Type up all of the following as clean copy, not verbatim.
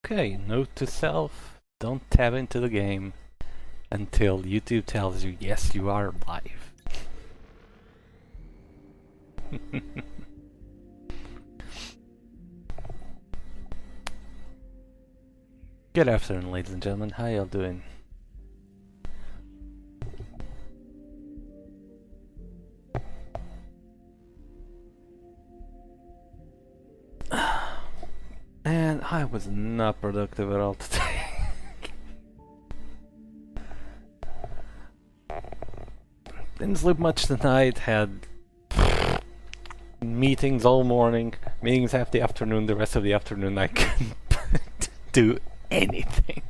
Okay, note to self, don't tab into the game until YouTube tells you yes, you are live. Good afternoon, ladies and gentlemen. How y'all doing? And I was not productive at all today. Didn't sleep much tonight, had meetings all morning, meetings half the afternoon, the rest of the afternoon I couldn't do anything.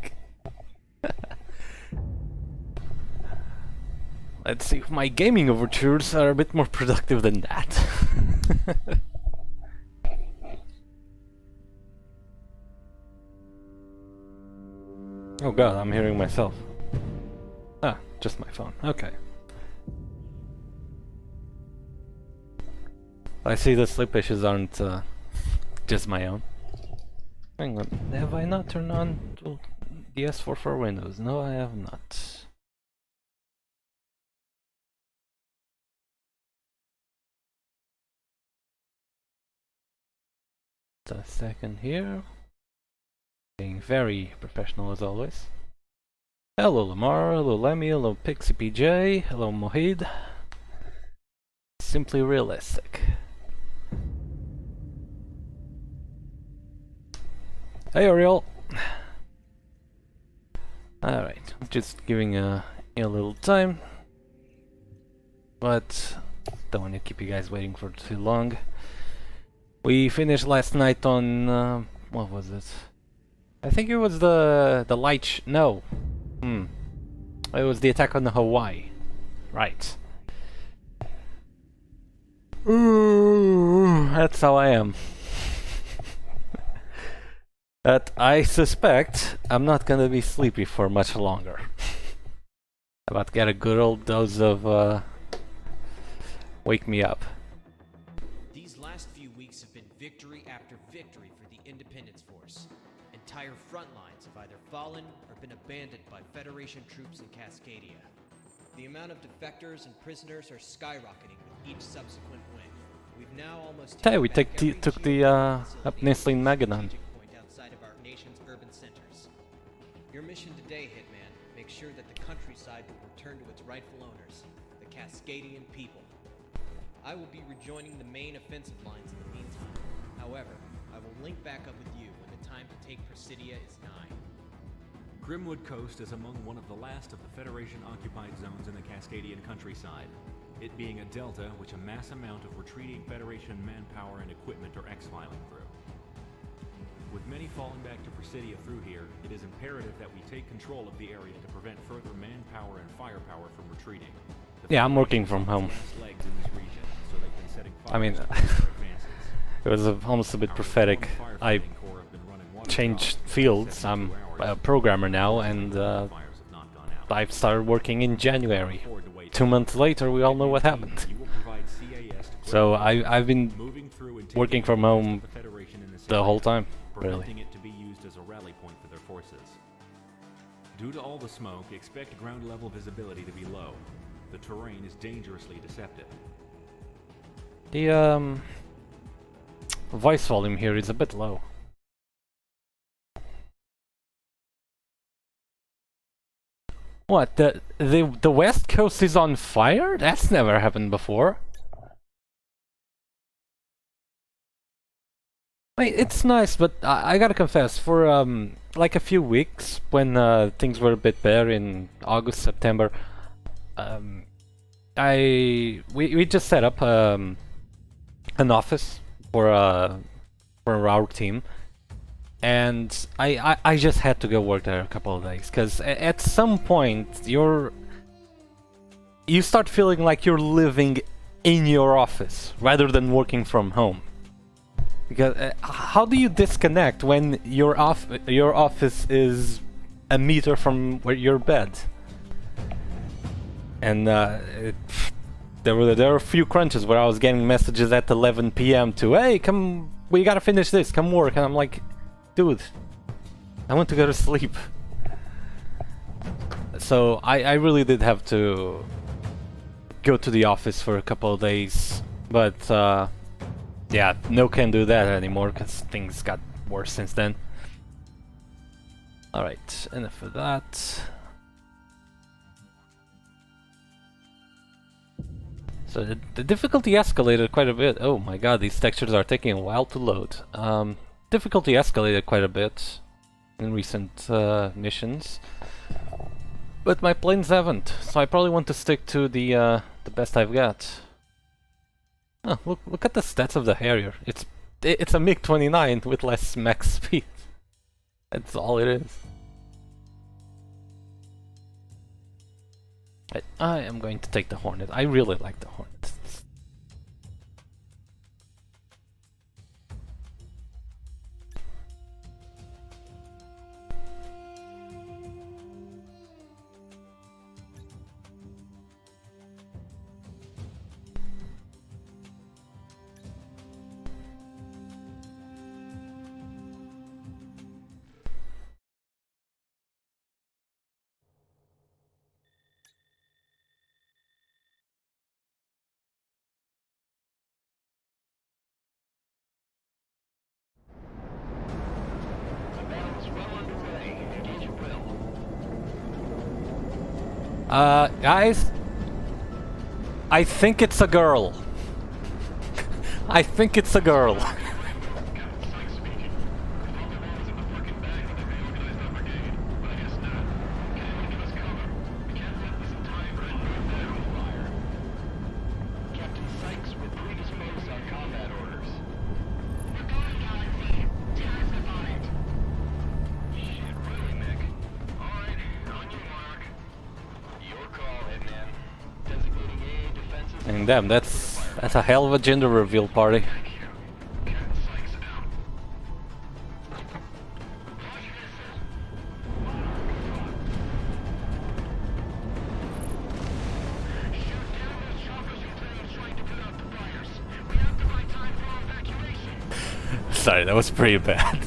Let's see if my gaming overtures are a bit more productive than that. Oh god, I'm hearing myself. Ah, just my phone. Okay. I see the sleep issues aren't just my own. Hang on, have I not turned on the S4 for Windows? No, I have not. A second here. Being very professional as always. Hello Lamar, hello Lemmy, hello Pixie PJ, hello Mohid. Simply realistic. Hey Oriole! Alright, just giving a little time. But don't want to keep you guys waiting for too long. We finished last night on what was it? I think it was the light no. It was the attack on the Hawaii. Right. Ooh, that's how I am. But I suspect I'm not gonna be sleepy for much longer. About to get a good old dose of wake me up. These last few weeks have been victory after victory for the Independence Force. Entire front lines have either fallen or been abandoned by Federation troops in Cascadia. The amount of defectors and prisoners are skyrocketing with each subsequent win. We've now almost Hey, we took the Upnisling Magadan. outside of our nation's urban centers. Your mission today, Hitman, make sure that the countryside will return to its rightful owners, the Cascadian people. I will be rejoining the main offensive lines in the meantime. However, I will link back up with you when the time to take Presidio is nigh. Grimwood Coast is among one of the last of the Federation-occupied zones in the Cascadian countryside, it being a delta which a mass amount of retreating Federation manpower and equipment are exfiling through. With many falling back to Presidio through here, it is imperative that we take control of the area to prevent further manpower and firepower from retreating. Yeah, I'm working from home. I mean, it was almost a bit prophetic. I changed fields. I'm a programmer now, and I've started working in January. 2 months later, we all know what happened. So I've been working from home the whole time, really. It to be used as a rally point for their forces. Due to all the smoke, expect ground level visibility to be low. The terrain is dangerously deceptive. The voice volume here is a bit low. What, the West Coast is on fire? That's never happened before. Wait, it's nice, but I gotta confess, for like a few weeks when things were a bit better in August, September, we just set up an office for our team. And I just had to go work there a couple of days, because at some point you start feeling like you're living in your office rather than working from home. Because how do you disconnect when your office is a meter from your bed? And there were a few crunches where I was getting messages at 11 p.m. to, hey, come, we gotta finish this, come work, and I'm like, dude, I want to go to sleep. So I really did have to go to the office for a couple of days, but yeah, no can do that anymore because things got worse since then. Alright, enough of that. So the difficulty escalated quite a bit. Oh my god, these textures are taking a while to load. Difficulty escalated quite a bit in recent missions, but my planes haven't, so I probably want to stick to the best I've got. Oh, look at the stats of the Harrier. It's a MiG-29 with less max speed. That's all it is. I am going to take the Hornet. I really like the Hornet. Guys, I think it's a girl. I think it's a girl. And damn, that's a hell of a gender reveal party. Sorry, that was pretty bad.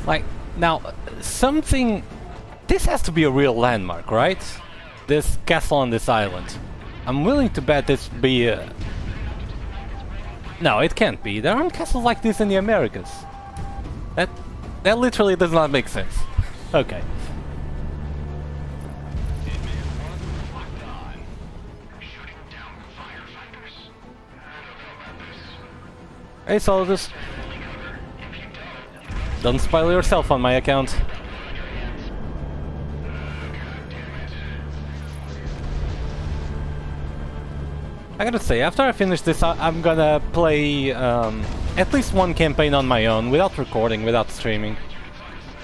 Like, now, something... This has to be a real landmark, right? This castle on this island. I'm willing to bet this be a... No, it can't be. There aren't castles like this in the Americas. That literally does not make sense. Okay. Hey, soldiers. Don't spoil yourself on my account. I gotta say, after I finish this, I'm gonna play at least one campaign on my own, without recording, without streaming.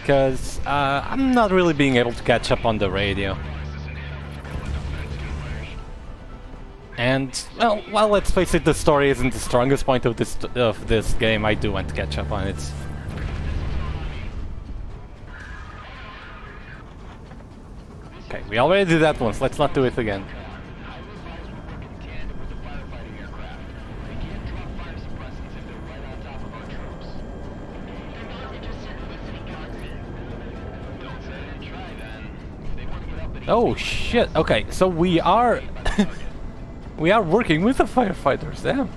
Because I'm not really being able to catch up on the radio. And, well, let's face it, the story isn't the strongest point of this game. I do want to catch up on it. Okay, we already did that once, let's not do it again. Oh shit, okay, so we are... we are working with the firefighters, damn.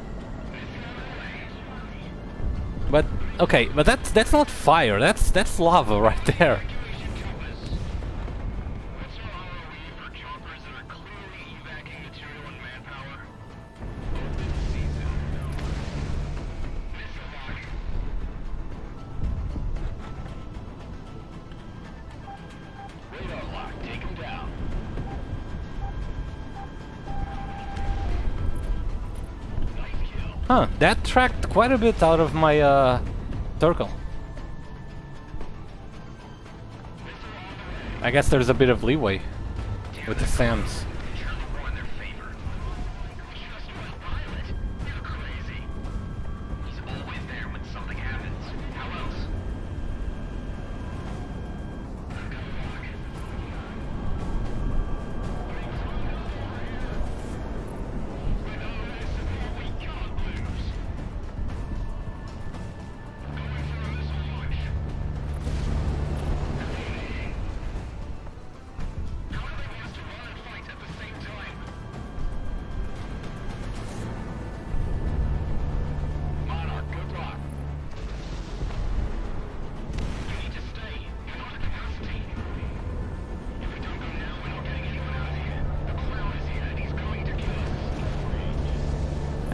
But, okay, but that's not fire, that's lava right there. Huh, that tracked quite a bit out of my circle. I guess there's a bit of leeway with the SAMs.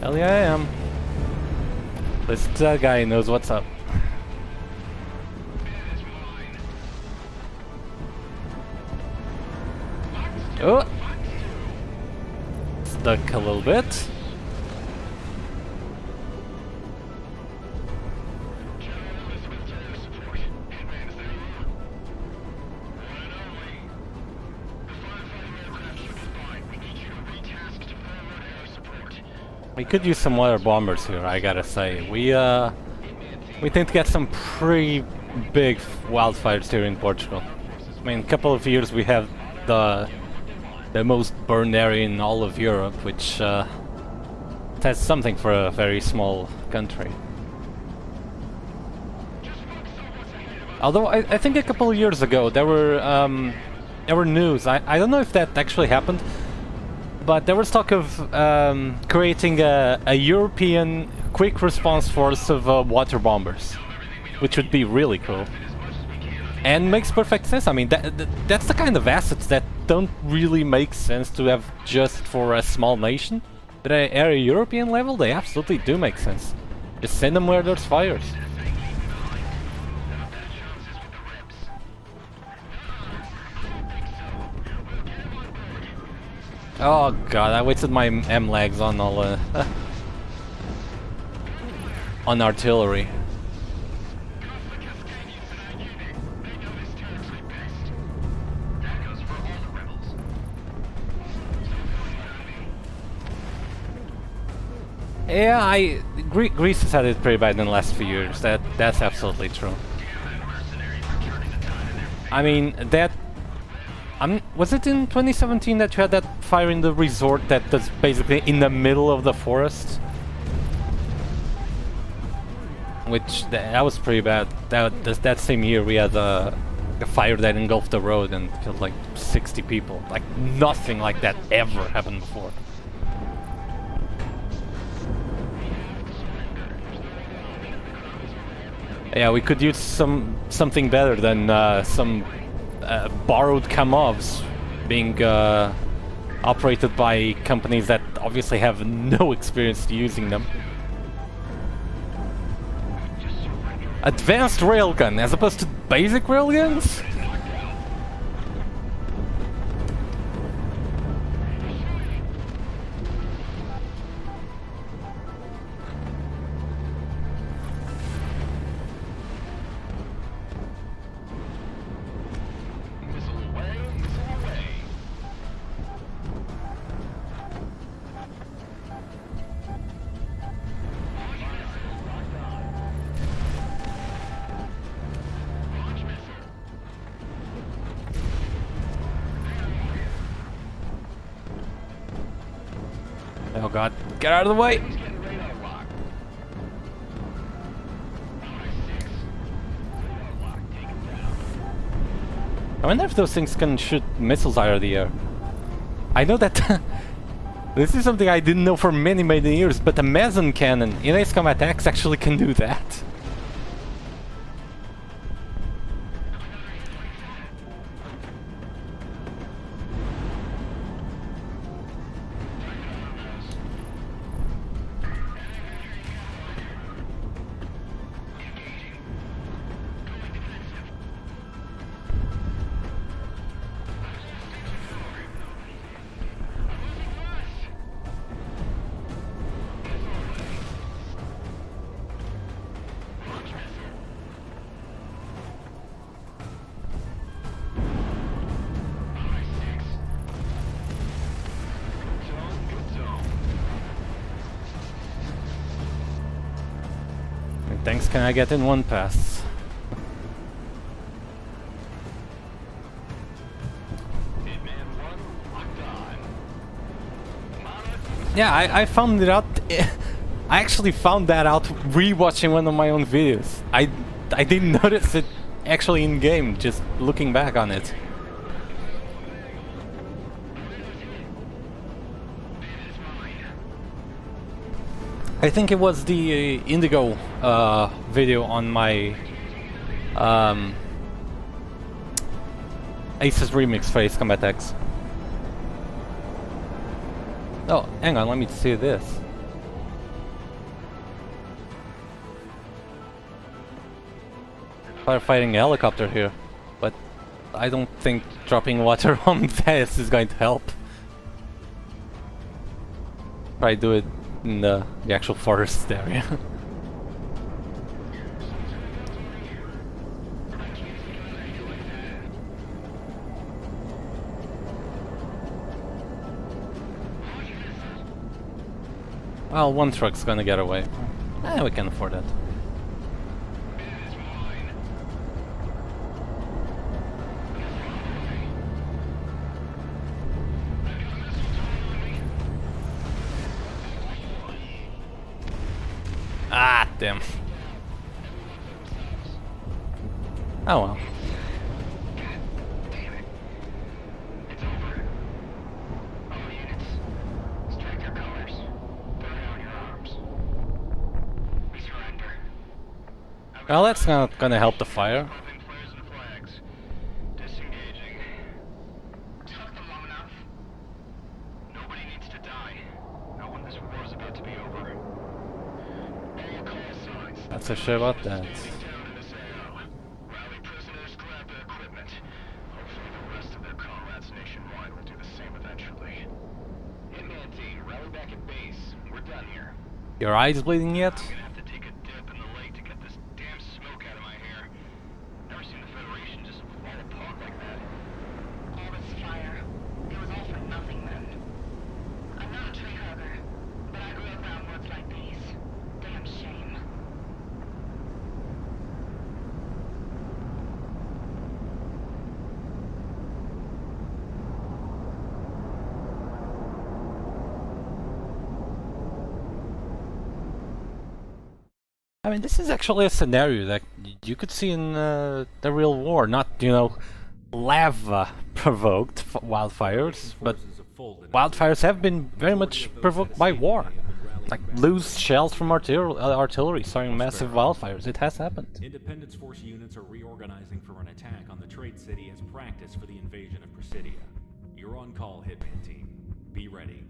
Hell yeah, I am. This guy knows what's up. Oh! Stuck a little bit. We could use some water bombers here, I gotta say. We tend to get some pretty big wildfires here in Portugal. I mean, a couple of years we have the most burned area in all of Europe, which that's something for a very small country. Although I think a couple of years ago there were news. I don't know if that actually happened, but there was talk of creating a European quick response force of water bombers, which would be really cool. And makes perfect sense. I mean, that's the kind of assets that don't really make sense to have just for a small nation. But at a European level, they absolutely do make sense. Just send them where there's fires. Oh god, I wasted my M-legs on all on artillery. Yeah, Greece has had it pretty bad in the last few years. That's absolutely true. I mean, was it in 2017 that you had that fire in the resort that was basically in the middle of the forest? Which that was pretty bad. That same year we had a fire that engulfed the road and killed like 60 people. Like nothing like that ever happened before. Yeah, we could use something better than some borrowed Kamovs being operated by companies that obviously have no experience using them. Advanced railgun as opposed to basic railguns? Oh god, get out of the way! I wonder if those things can shoot missiles out of the air. I know that this is something I didn't know for many years, but the meson cannon in Ace Combat X actually can do that. Thanks, can I get in one pass? Yeah, I found it out. I actually found that out rewatching one of my own videos. I didn't notice it actually in game, just looking back on it. I think it was the Indigo video on my Ace's remix for Ace Combat X. Oh, hang on, let me see this. firefighting helicopter here, but I don't think dropping water on this is going to help. Try do it in the actual forest area. Well, one truck's gonna get away. We can afford that. Ah, damn. Oh well. Well, that's not gonna help the fire. That's a shit about that. Your eyes bleeding yet? I mean, this is actually a scenario that you could see in the real war, not, you know, lava-provoked wildfires, but wildfires have been very much provoked by war. Like loose shells from artillery starting massive wildfires. It has happened. Independence Force units are reorganizing for an attack on the trade city as practice for the invasion of Presidio. You're on call, Hitman team. Be ready.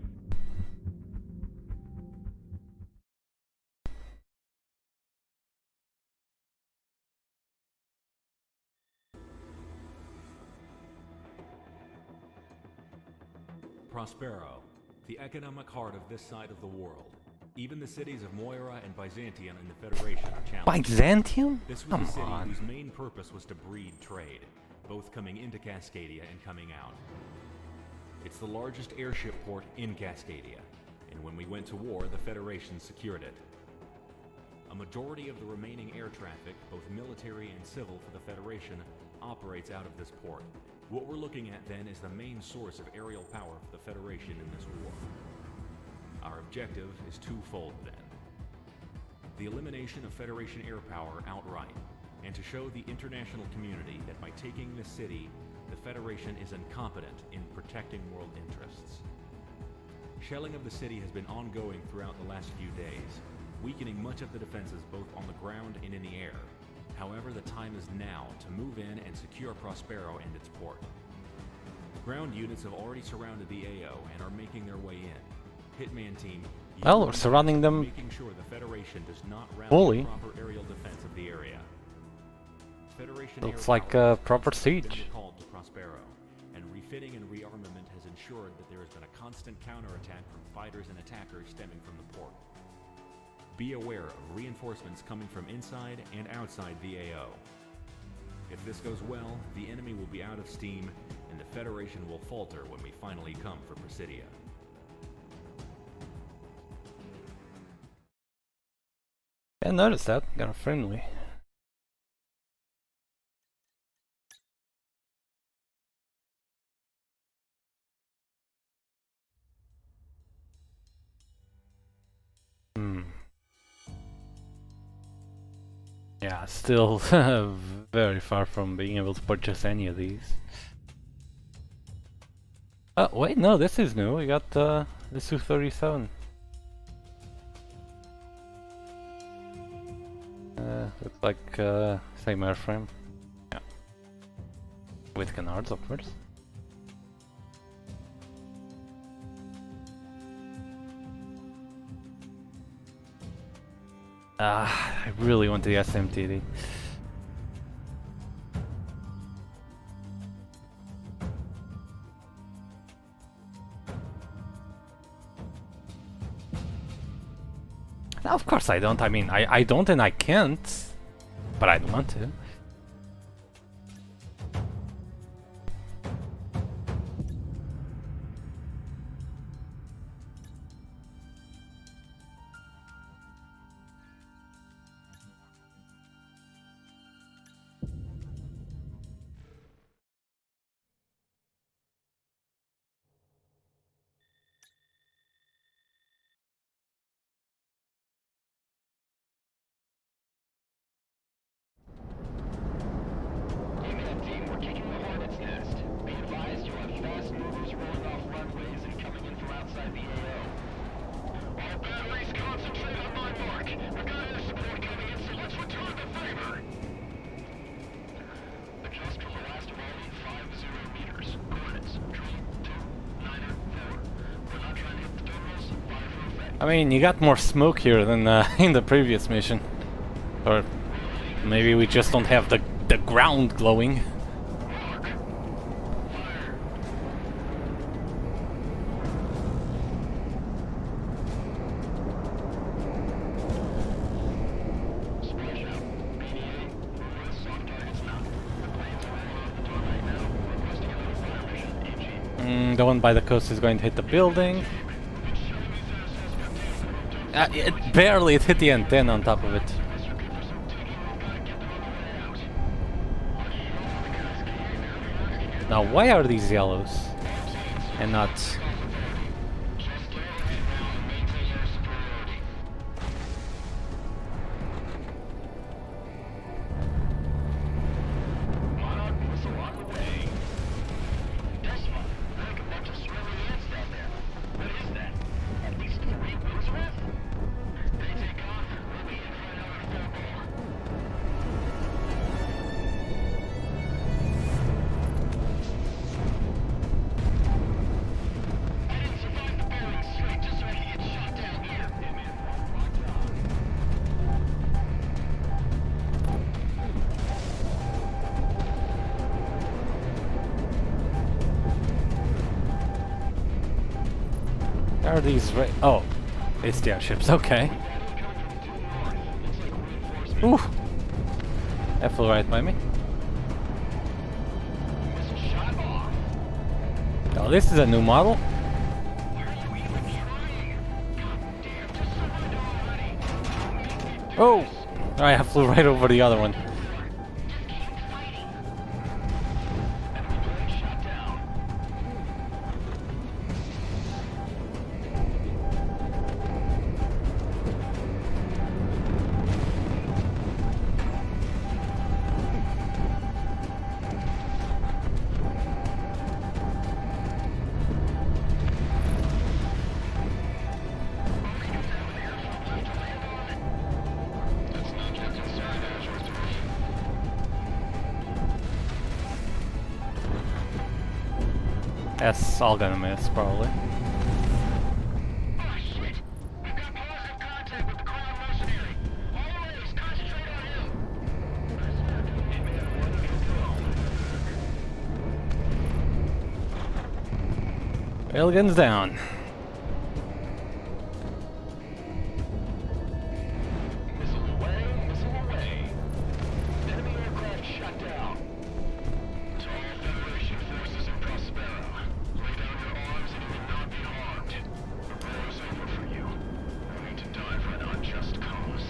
Prospero, the economic heart of this side of the world. Even the cities of Moira and Byzantium in the Federation are challenged. Byzantium? This was a city whose main purpose was to breed trade, both coming into Cascadia and coming out. It's the largest airship port in Cascadia, and when we went to war, the Federation secured it. A majority of the remaining air traffic, both military and civil for the Federation, operates out of this port. What we're looking at then is the main source of aerial power for the Federation in this war. Our objective is twofold then. The elimination of Federation air power outright, and to show the international community that by taking this city, the Federation is incompetent in protecting world interests. Shelling of the city has been ongoing throughout the last few days, weakening much of the defenses both on the ground and in the air. However, the time is now to move in and secure Prospero and its port. Ground units have already surrounded the AO and are making their way in. Hitman team, well, we're surrounding them making sure the Federation does not fully. Proper aerial defense of the area. Federation looks like a proper siege. Called to Prospero, and refitting and rearmament has ensured that there has been a constant counterattack from fighters and attackers stemming from the port. Be aware of reinforcements coming from inside and outside the AO. If this goes well, the enemy will be out of steam, and the Federation will falter when we finally come for Presidio. I noticed that. Got a friendly. Yeah, still very far from being able to purchase any of these. Oh, wait, no, this is new. We got the Su-37. Looks like same airframe. Yeah. With canards, of course. I really want the SMTD. No, of course I don't. I mean, I don't and I can't, but I don't want to. I mean, you got more smoke here than in the previous mission. Or maybe we just don't have the ground glowing. The one by the coast is going to hit the building. It hit the antenna on top of it. Now, why are these yellows and not? Are these oh, it's the airships, okay. Ooh! That flew right by me. Oh, this is a new model. Oh! Alright, I flew right over the other one. That's all gonna miss, probably. Railgun's down. Missile away. Enemy aircraft shut down. To all Federation forces in Prospero, lay down your arms and you will not be harmed. The war is over for you. You need to die for an unjust cause.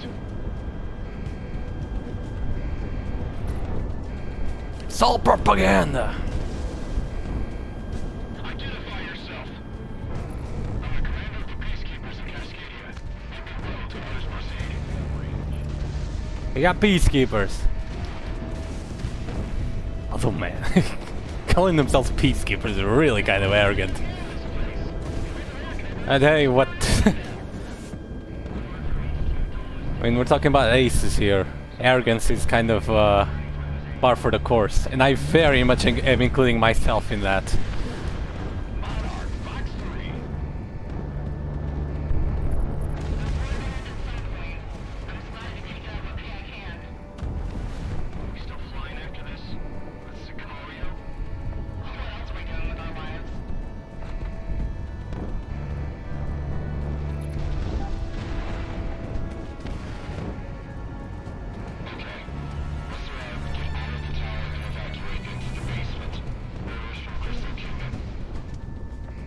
It's all propaganda! Identify yourself. I'm the commander of the Peacekeepers in Cascadia. You can roll to what is Presidio. We got peacekeepers. Although, man, calling themselves peacekeepers is really kind of arrogant. And hey, what? I mean, we're talking about aces here. Arrogance is kind of par for the course, and I very much am including myself in that.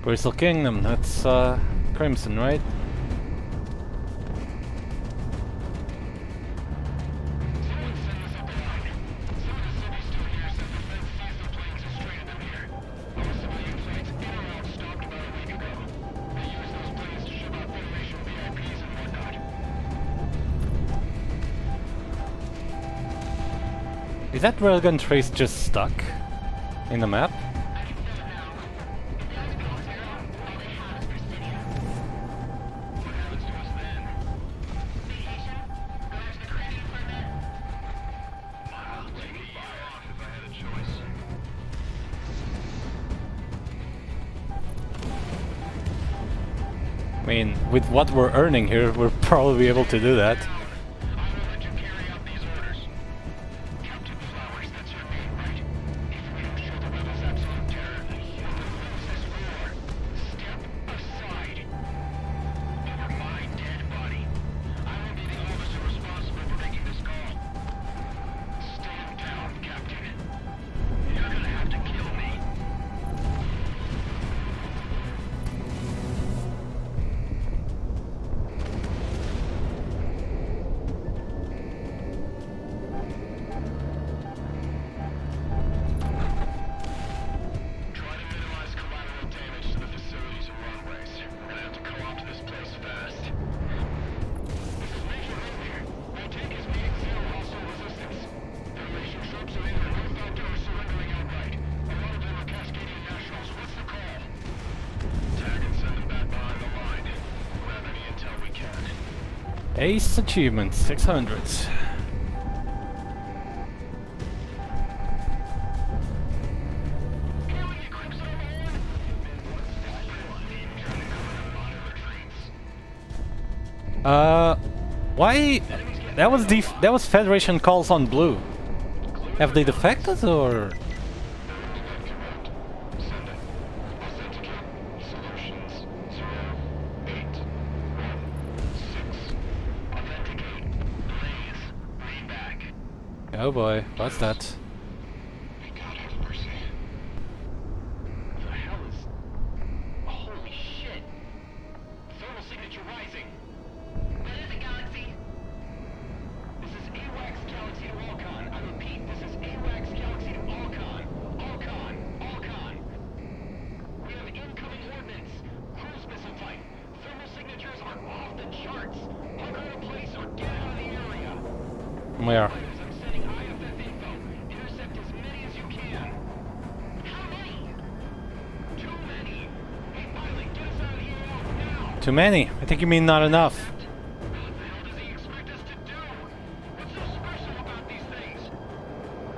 Bristol Kingdom, that's Crimson, right? Someone send us up a line. Some of the city's still here since the feds seized the planes and stranded them here. Our civilian flights in or out stopped about a week ago. They used those planes to ship out Federation VIPs and whatnot. Is that railgun trace just stuck in the map? I can feel it now. If that was Prospero, all they have is Presidio. What happens to us then? Vacation? Go back to the Caribbean for a bit? I'll take a year off if I had a choice. I mean, with what we're earning here, we're probably able to do that. I will let you carry out these orders. Captain Flowers, that's your name, right? If we don't show the rebels absolute terror, we lose this war. Step aside. Over my dead body. I will be the officer responsible for making this call. Stand down, Captain. You're gonna have to kill me. Try to minimize collateral damage to the facilities and runways. We're gonna have to co-opt this place fast. This is Major Ring here. My tank is meeting zero hostile resistance. Federation troops are either moved out or surrendering outright. A lot of them are Cascadian nationals. What's the call? Tag and send them back behind the line. Grab any intel we can. Ace achievement 600. Killing you, Crimson on the horn! Trying to cover the monitor trains. Why? That was Federation calls on blue. Have they defected or? Send it. Authenticate. Solutions 0816. Authenticate. Please. Read back. Oh boy, what's that? May God have mercy. The hell is... Holy shit! Thermal signature rising. What is it, Galaxy? This is AWACS Galaxy to Alcon. I repeat, this is AWACS Galaxy to Alcon. Alcon. We have incoming ordnance. Cruise missile type. Thermal signatures are off the charts. Hunker in place or get out of the area. Where? I'm sending IFF info. Intercept as many as you can. How many? Too many. Hey, pilot, get us out of the AO now. Too many. I think you mean not enough. What the hell does he expect us to do? What's so special about these things?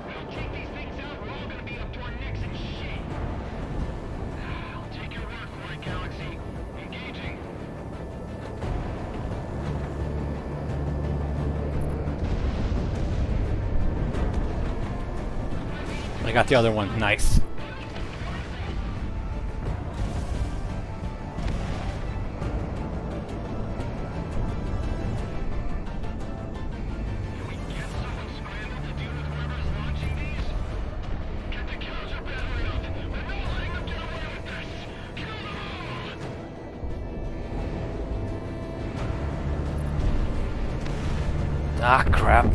We don't take these things out, we're all gonna be up to our necks in shit. I'll take your word for it, Galaxy. Engaging. I got the other one. Nice. Can we get someone scrambled to deal with whoever's launching these? Get the counter battery up. We're not letting them get away with this. Kill them all. Ah, crap. Look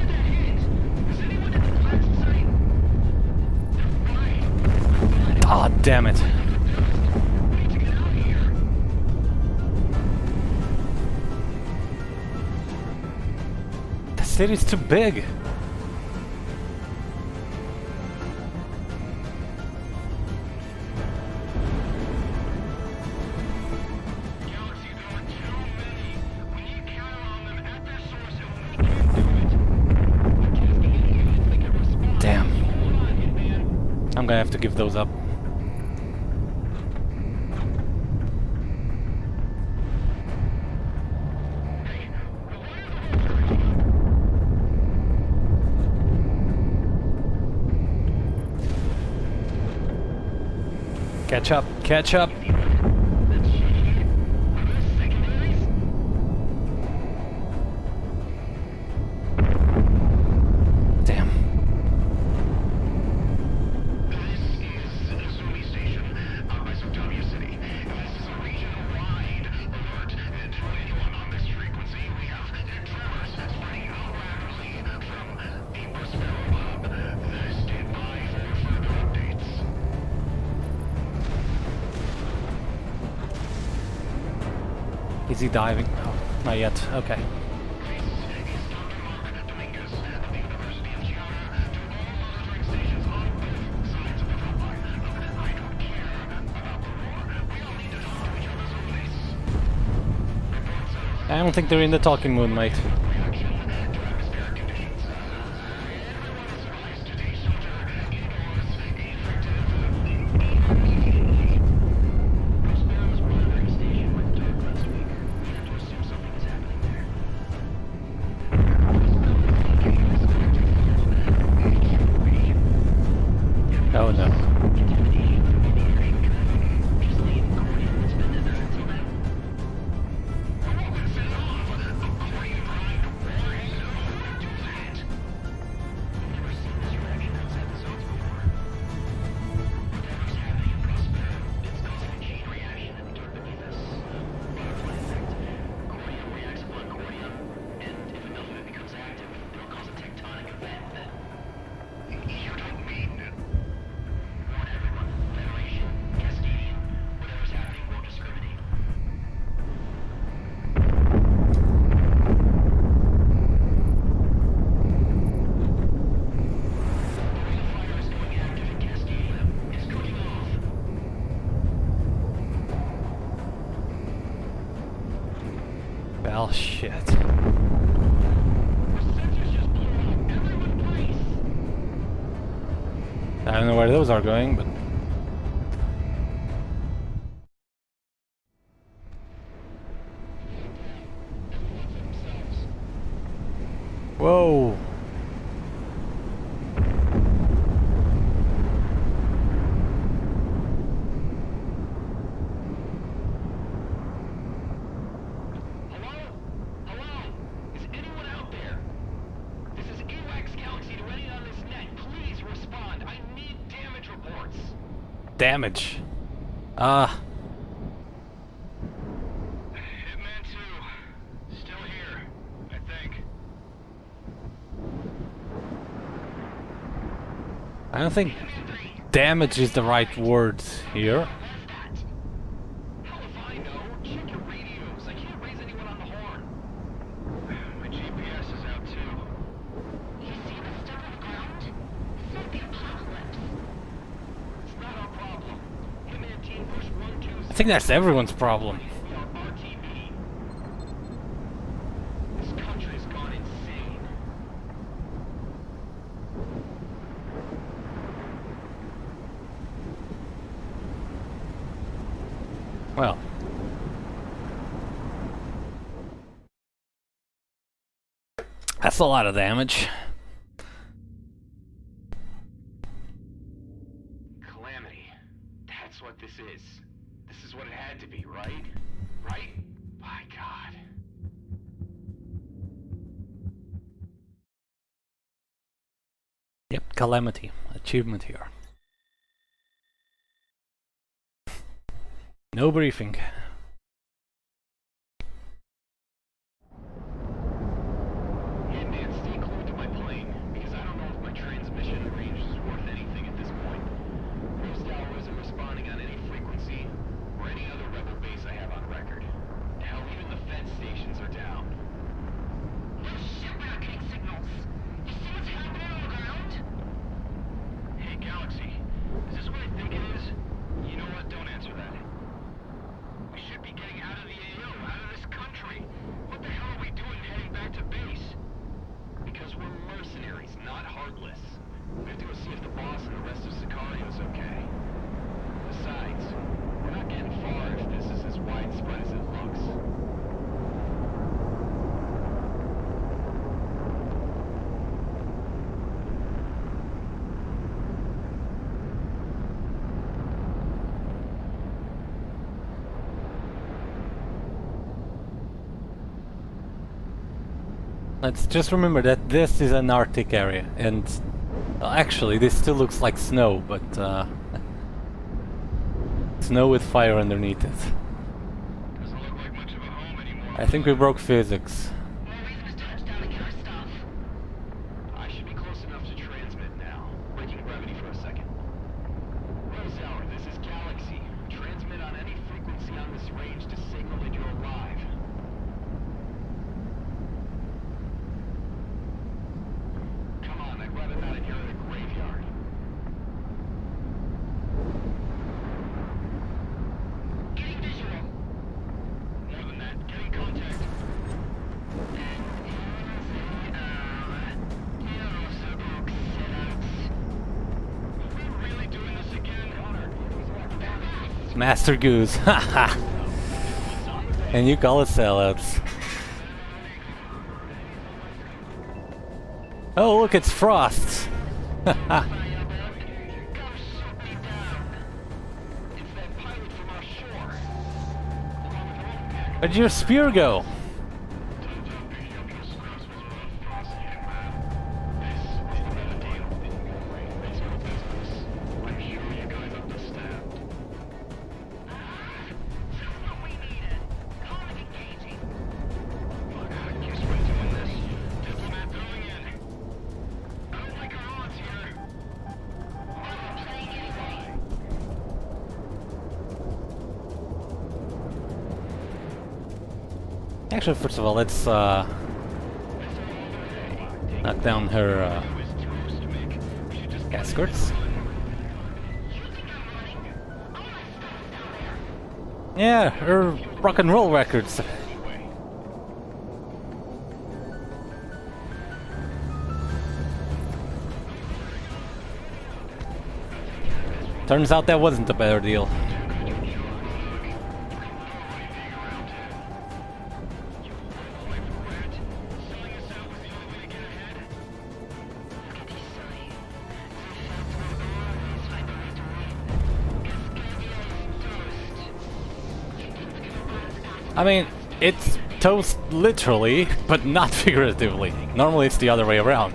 at that hit. Is anyone in the blast site? They're fine. Ah, damn it. We need to get out of here. The city's too big. Galaxy, there are too many. We need counter on them at their source, and we can't do it. The Cascadian units that can respond. Damn. Hold on, Hitman. I'm gonna have to give those up. Hey, why are the ones Catch up, catch up. That's shady. Are those secondaries? Damn. This is Is he diving? Oh, not yet. Okay. I don't think they're in the talking mood, mate. Oh no. Well, shit. I don't know where those are going, but... Whoa! Damage. Ah. Hitman 2. Still here, I think. I don't think damage is the right word here. Hell if I know. Check your radios. I can't raise anyone on the horn. My GPS is out too. You see the stuff on the ground? This is the apocalypse. It's not our problem. Hitman team push 1, 2, I think that's everyone's problem. We are RTB. This country's gone insane. Well. That's a lot of damage. Calamity. That's what this is. This is what it had to be, right? Right? My God. Yep, calamity. Achievement here. No briefing. Hitman, stay glued to my plane, because I don't know if my transmission range is worth anything at this point. Prospero isn't responding on any frequency, or any other rebel base I have on record. Hell, even the Fed stations are down. No shit, we're not getting signals. You see what's happening on the ground? Hey, Galaxy, is this what I think it is? You know what? Don't answer that. We should be getting out of the AO, out of this country. What the hell are we doing heading back to base? Because we're mercenaries, not heartless. We have to go see if the boss and the rest of Sicarios okay. Besides, we're not getting far if this is as widespread as it looks. Let's just remember that this is an Arctic area, and actually this still looks like snow, but snow with fire underneath it. Doesn't look like much of a home anymore. I think we broke physics. No reason to touch down and get our stuff. I should be close enough to transmit now. Breaking gravity for a second. Rose Hour, this is Galaxy. Transmit on any frequency on this range to signal that you're alive. Master Goose, haha! And you call it sellouts. Oh, look, it's Frost! Haha! Where'd your spear go? Actually, first of all, let's knock down her escorts. Yeah, her rock and roll records. Turns out that wasn't a better deal. I mean, it's toast literally, but not figuratively. Normally it's the other way around.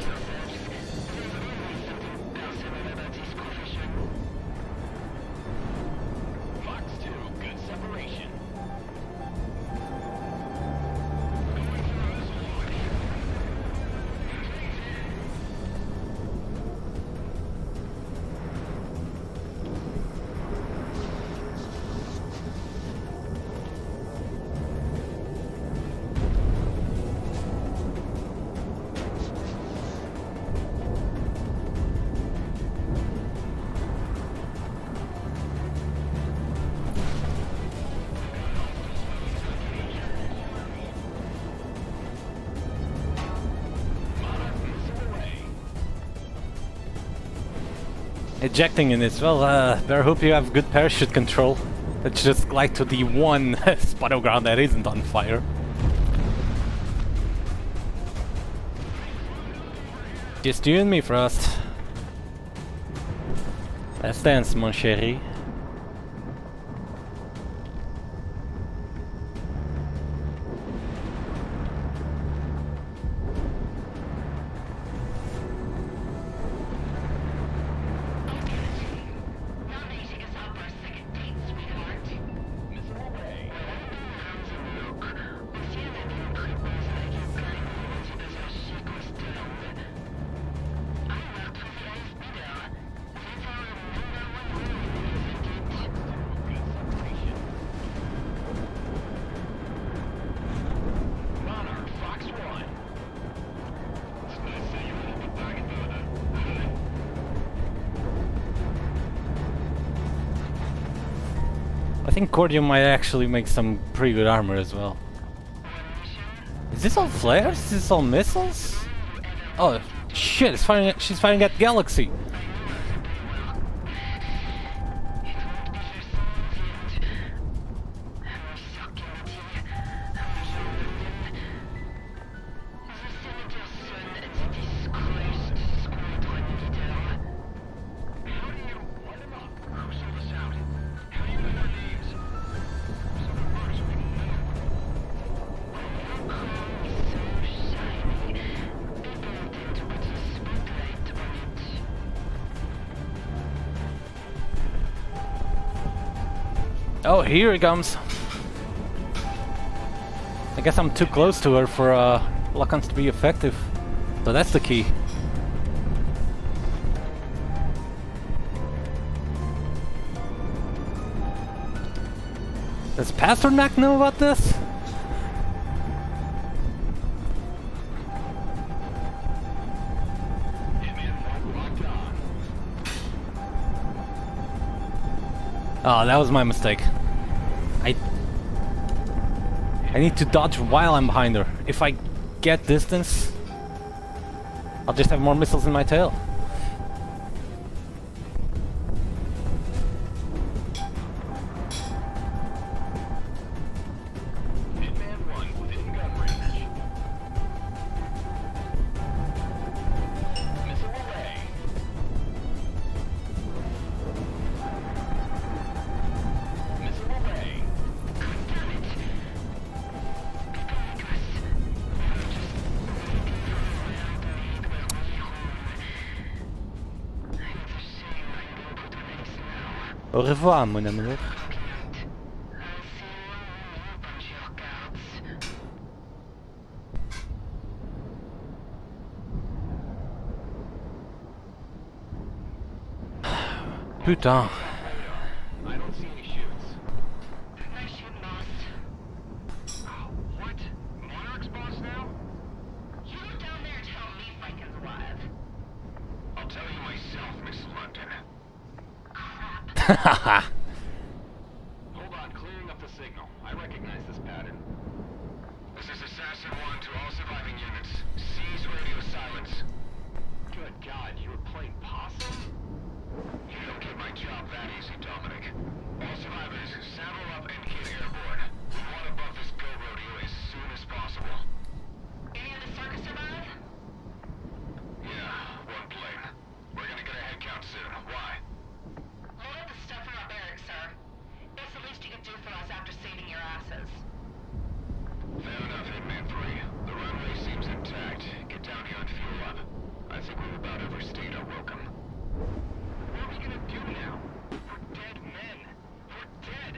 Ejecting in this, well, better hope you have good parachute control. Let's just glide to the one spot of ground that isn't on fire. Just you and me, Frost. Let's dance, mon chéri. I think Cordium might actually make some pretty good armor as well. Is this all flares? Is this all missiles? Oh shit, she's firing at Galaxy. Oh, here he comes. I guess I'm too close to her for lock-ons to be effective. So that's the key. Does Pasternak know about this? Oh, that was my mistake. I need to dodge while I'm behind her. If I get distance, I'll just have more missiles in my tail. Au revoir, mon amour. Putain. I don't see any chutes. No shooting, boss. What? Monarch's boss now? You go down there and tell me Franken's alive. I'll tell you myself, Miss London. Crap. Hold on, clearing up the signal. I recognize this pattern. This is Assassin 1 to all surviving units. Seize radio silence. Good God, you were playing possum? You don't get my job that easy, Dominic. All survivors, saddle up and get airborne. We want above this go rodeo as soon as possible. Any of the circus survive? Yeah, one plane. We're gonna get a head count soon. Why? Load up the stuff from our barracks, sir. It's the least you can do for us after saving your asses. Fair enough, Hitman 3. The runway seems intact. Get down here and fuel up. I think we've about overstayed our welcome. What are we gonna do now? We're dead men. We're dead.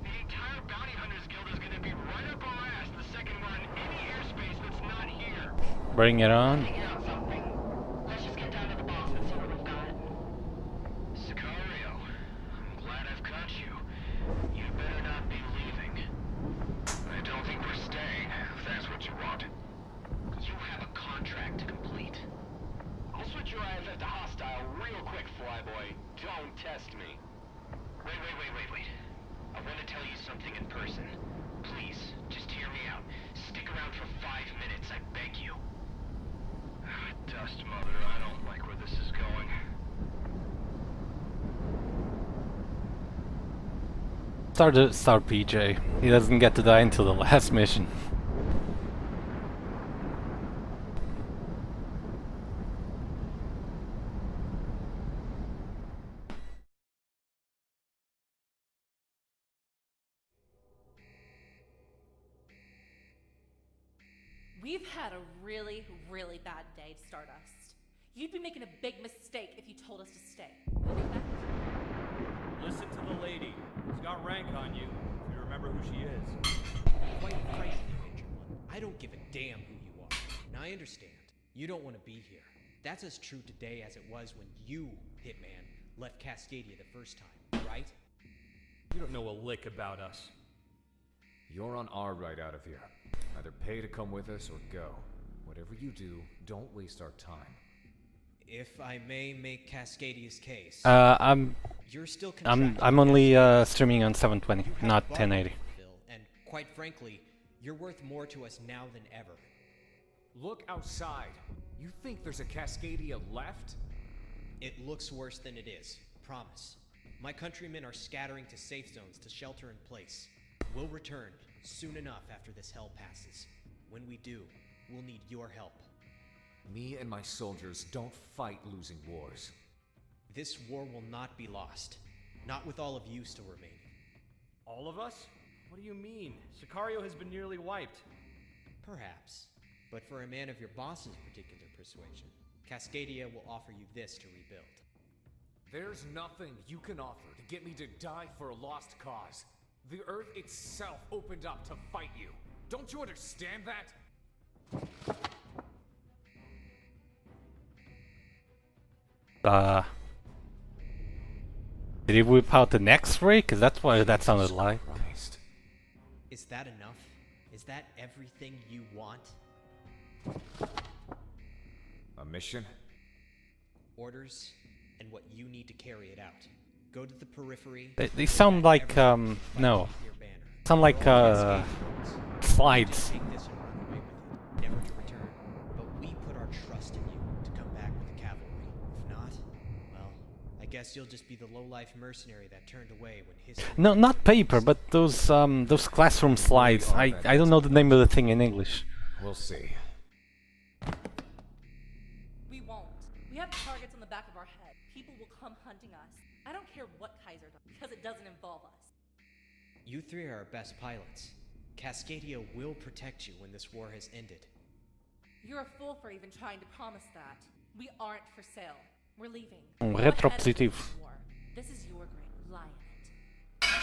The entire Bounty Hunters Guild is gonna be right up our ass the second we're in any airspace that's not here. Bring it on. Figure out something. Let's just get down to the boss and see what we've got. Sicario, I'm glad I've caught you. You better not be leaving. I don't think we're staying, if that's what you want. You have a contract to complete. I'll switch your eyes to hostile real quick, flyboy. Don't test me. Wait. I want to tell you something in person. Please, just hear me out. Stick around for 5 minutes, I beg you. Dust Mother, I don't like where this is going. Start PJ. He doesn't get to die until the last mission. We've had a really, really bad day to start us. You'd be making a big mistake if you told us to stay. You know that? Listen to the lady. She's got rank on you, if you remember who she is. Quite frankly, Major One, I don't give a damn who you are. Now I understand. You don't want to be here. That's as true today as it was when you, Hitman, left Cascadia the first time, right? You don't know a lick about us. You're on our ride out of here. Either pay to come with us or go. Whatever you do, don't waste our time. If I may make Cascadia's case, I'm you're still contracted I'm to only Cascadia. streaming on 720, You have not a bargain 1080. to fulfill, and quite frankly, you're worth more to us now than ever. Look outside. You think there's a Cascadia left? It looks worse than it is, promise. My countrymen are scattering to safe zones to shelter in place. We'll return soon enough after this hell passes. When we do, we'll need your help. Me and my soldiers don't fight losing wars. This war will not be lost. Not with all of you still remaining. All of us? What do you mean? Sicario has been nearly wiped. Perhaps. But for a man of your boss's particular persuasion, Cascadia will offer you this to rebuild. There's nothing you can offer to get me to die for a lost cause. The Earth itself opened up to fight you. Don't you understand that? Did he whip out the next ray? Cause that's what that sounded like. Christ. Is that enough? Is that everything you want? A mission? Orders, and what you need to carry it out. Go to the periphery. They sound like no, sound like slides. Take this and run away with it, never to return. But we put our trust in you to come back with the cavalry. If not, well, I guess you'll just be the low-life mercenary that turned away when history. No, not paper, but those classroom slides. I don't know the name of the thing in English. We'll see. We won't. We have targets on the back of our head. People will come hunting us. I don't care what Kaiser does, because it doesn't involve us. You three are our best pilots. Cascadia will protect you when this war has ended. You're a fool for even trying to promise that. We aren't for sale. We're leaving. Oh, Go ahead and retropositive. win the war. This is your grave. lie in it.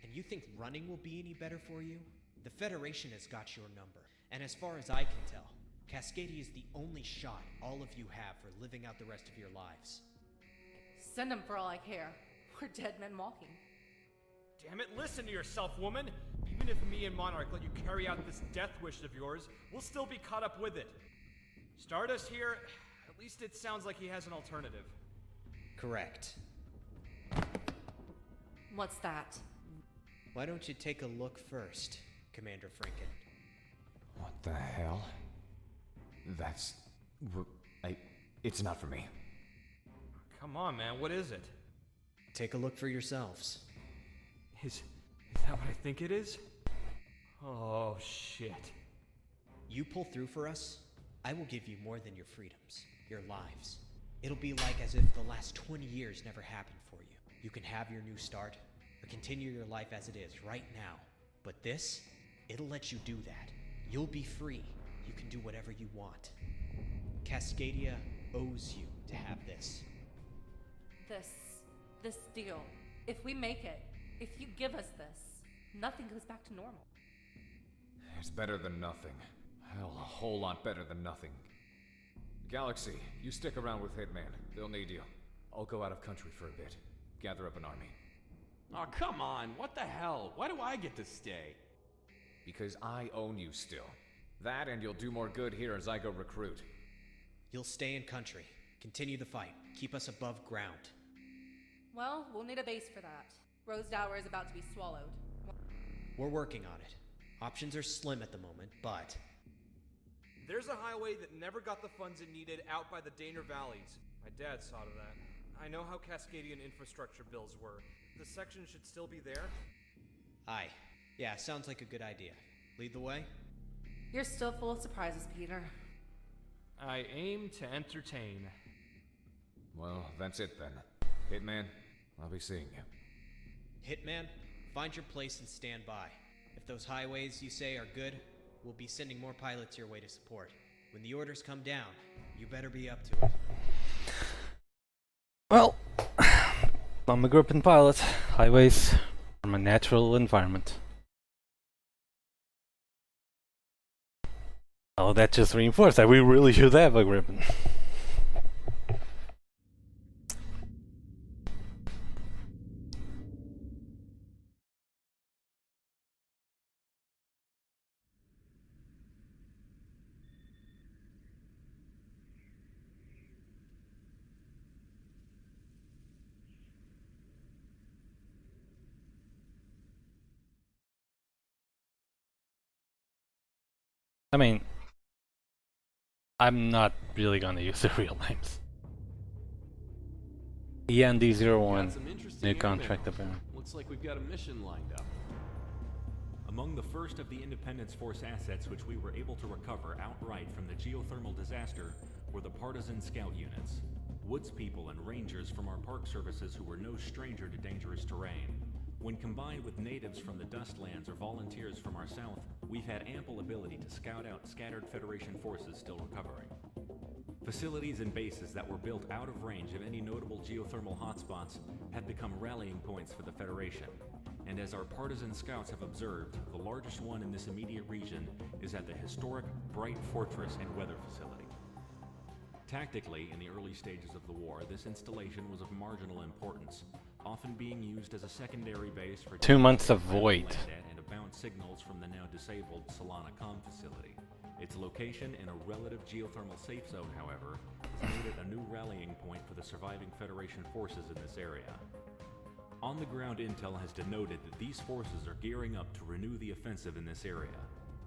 And you think running will be any better for you? The Federation has got your number. And as far as I can tell, Cascadia is the only shot all of you have for living out the rest of your lives. Send them for all I care. We're dead men walking. Damn it, listen to yourself, woman! Even if me and Monarch let you carry out this death wish of yours, we'll still be caught up with it. Stardust here, at least it sounds like he has an alternative. Correct. What's that? Why don't you take a look first, Commander Franken? What the hell? That's... It's not for me. Come on, man, what is it? Take a look for yourselves. Is that what I think it is? Oh, shit. You pull through for us, I will give you more than your freedoms, your lives. It'll be like as if the last 20 years never happened for you. You can have your new start, or continue your life as it is right now. But this, it'll let you do that. You'll be free. You can do whatever you want. Cascadia owes you to have this. This deal. If we make it, if you give us this, nothing goes back to normal. It's better than nothing. Hell, a whole lot better than nothing. Galaxy, you stick around with Hitman. They'll need you. I'll go out of country for a bit. Gather up an army. Oh, come on. What the hell? Why do I get to stay? Because I own you still. That and you'll do more good here as I go recruit. You'll stay in country. Continue the fight. Keep us above ground. Well, we'll need a base for that. Rosedower is about to be swallowed. We're working on it. Options are slim at the moment, but... There's a highway that never got the funds it needed out by the Daner Valleys. My dad saw to that. I know how Cascadian infrastructure bills were. The section should still be there. Aye. Yeah, sounds like a good idea. Lead the way? You're still full of surprises, Peter. I aim to entertain. Well, that's it then. Hitman, I'll be seeing you. Hitman, find your place and stand by. If those highways you say are good, we'll be sending more pilots your way to support. When the orders come down, you better be up to it. Well, I'm a gripping pilot. Highways are my natural environment. Oh, that just reinforced that we really should have a gripping. I mean, I'm not really gonna use the real names. END01, new contract apparently. Looks like we've got a mission lined up. Among the first of the Independence Force assets which we were able to recover outright from the geothermal disaster were the partisan scout units. Woods people and rangers from our park services who were no stranger to dangerous terrain. When combined with natives from the Dustlands or volunteers from our south, we've had ample ability to scout out scattered Federation forces still recovering. Facilities and bases that were built out of range of any notable geothermal hotspots have become rallying points for the Federation. And as our partisan scouts have observed, the largest one in this immediate region is at the historic Bright Fortress and Weather Facility. Tactically, in the early stages of the war, this installation was of marginal importance, often being used as a secondary base for 2 months of void and to bounce signals from the now disabled Solana Com facility. Its location in a relative geothermal safe zone, however, has made it a new rallying point for the surviving Federation forces in this area. On-the-ground intel has denoted that these forces are gearing up to renew the offensive in this area,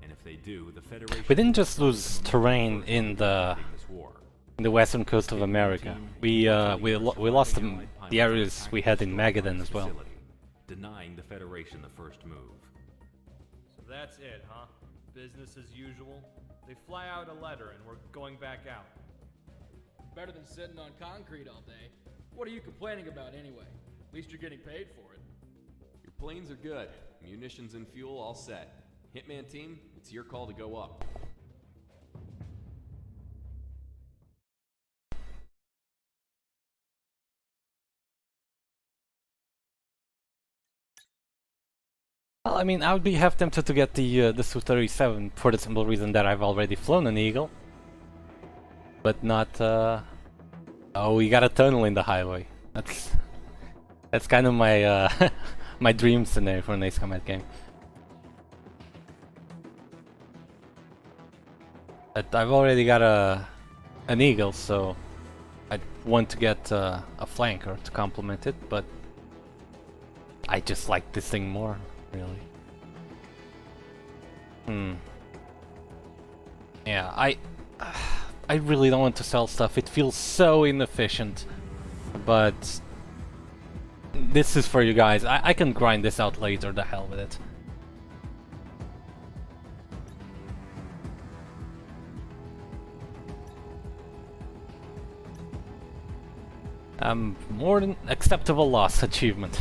and if they do, the Federation... We didn't just lose terrain in the western coast of America. We lost the areas we had in Magadan as well. Denying the Federation the first move. So that's it, huh? Business as usual? They fly out a letter and we're going back out. Better than sitting on concrete all day. What are you complaining about anyway? At least you're getting paid for it. Your planes are good. Munitions and fuel all set. Hitman team, it's your call to go up. I mean, I would be half tempted to get the Su-37 for the simple reason that I've already flown an Eagle. But not, oh, we got a tunnel in the highway. That's kind of my, my dream scenario for an Ace Combat game. But I've already got an Eagle, so I want to get a flanker to complement it, but I just like this thing more, really. Yeah, I really don't want to sell stuff. It feels so inefficient, but this is for you guys. I can grind this out later, the hell with it. More than acceptable loss achievement.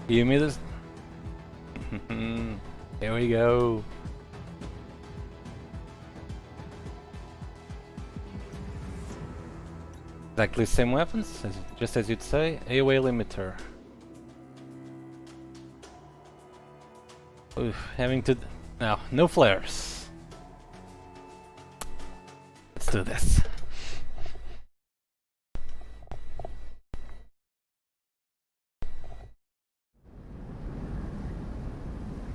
Give me this. Here we go. Exactly the same weapons, just as you'd say. AOA limiter. Oof, having to... no flares. Let's do this.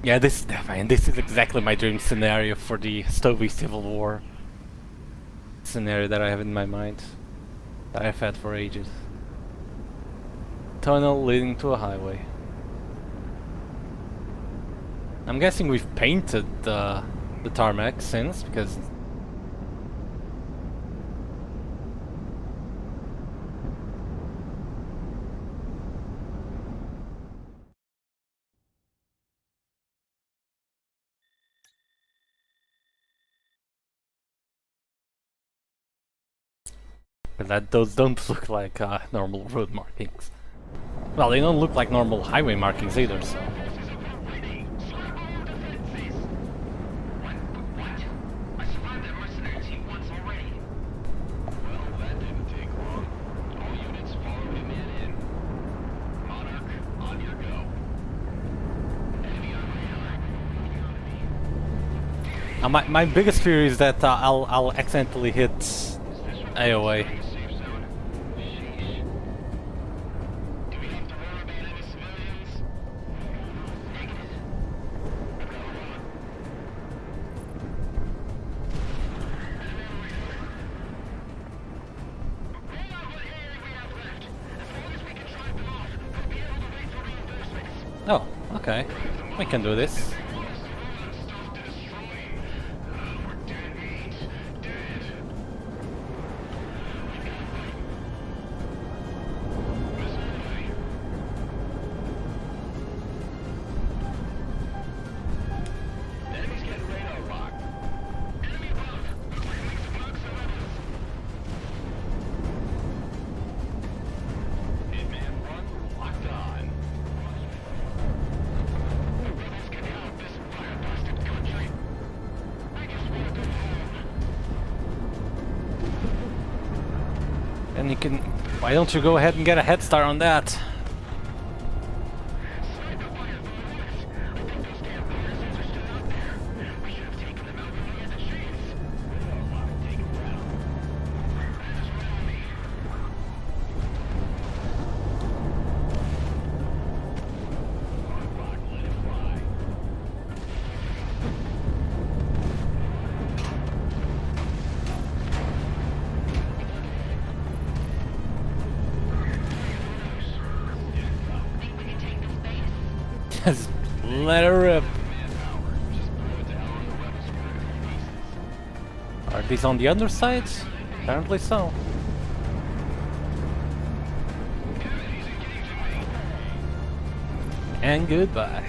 Yeah, this is exactly my dream scenario for the Stovey Civil War scenario that I have in my mind. That I've had for ages. Tunnel leading to a highway. I'm guessing we've painted the tarmac since, because... those don't look like normal road markings. Well, they don't look like normal highway markings either, so... My biggest fear is that I'll accidentally hit AOA. Oh, okay. We can do this. And you can... Why don't you go ahead and get a head start on that? Just let her rip. Are these on the underside? Apparently so. And goodbye.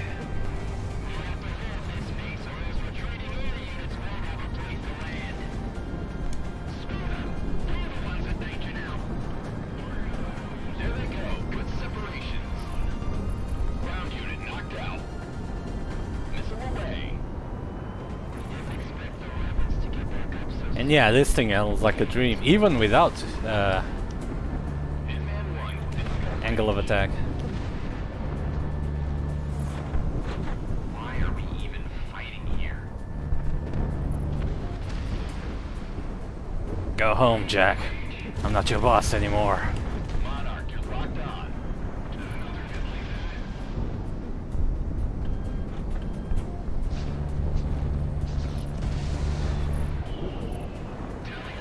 And yeah, this thing handles like a dream, even without angle of attack. Why are we even fighting here? Go home, Jack. I'm not your boss anymore. Monarch, you're locked on.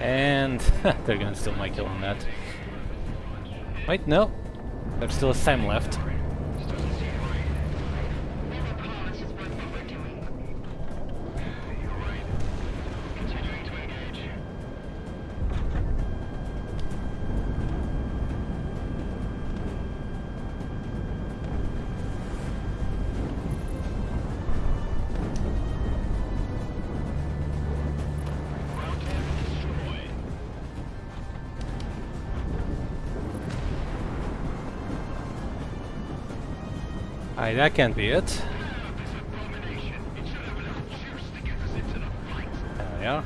And they're gonna steal my kill on that. Wait, no. There's still a Sam left. Alright, that can't be it. There we are.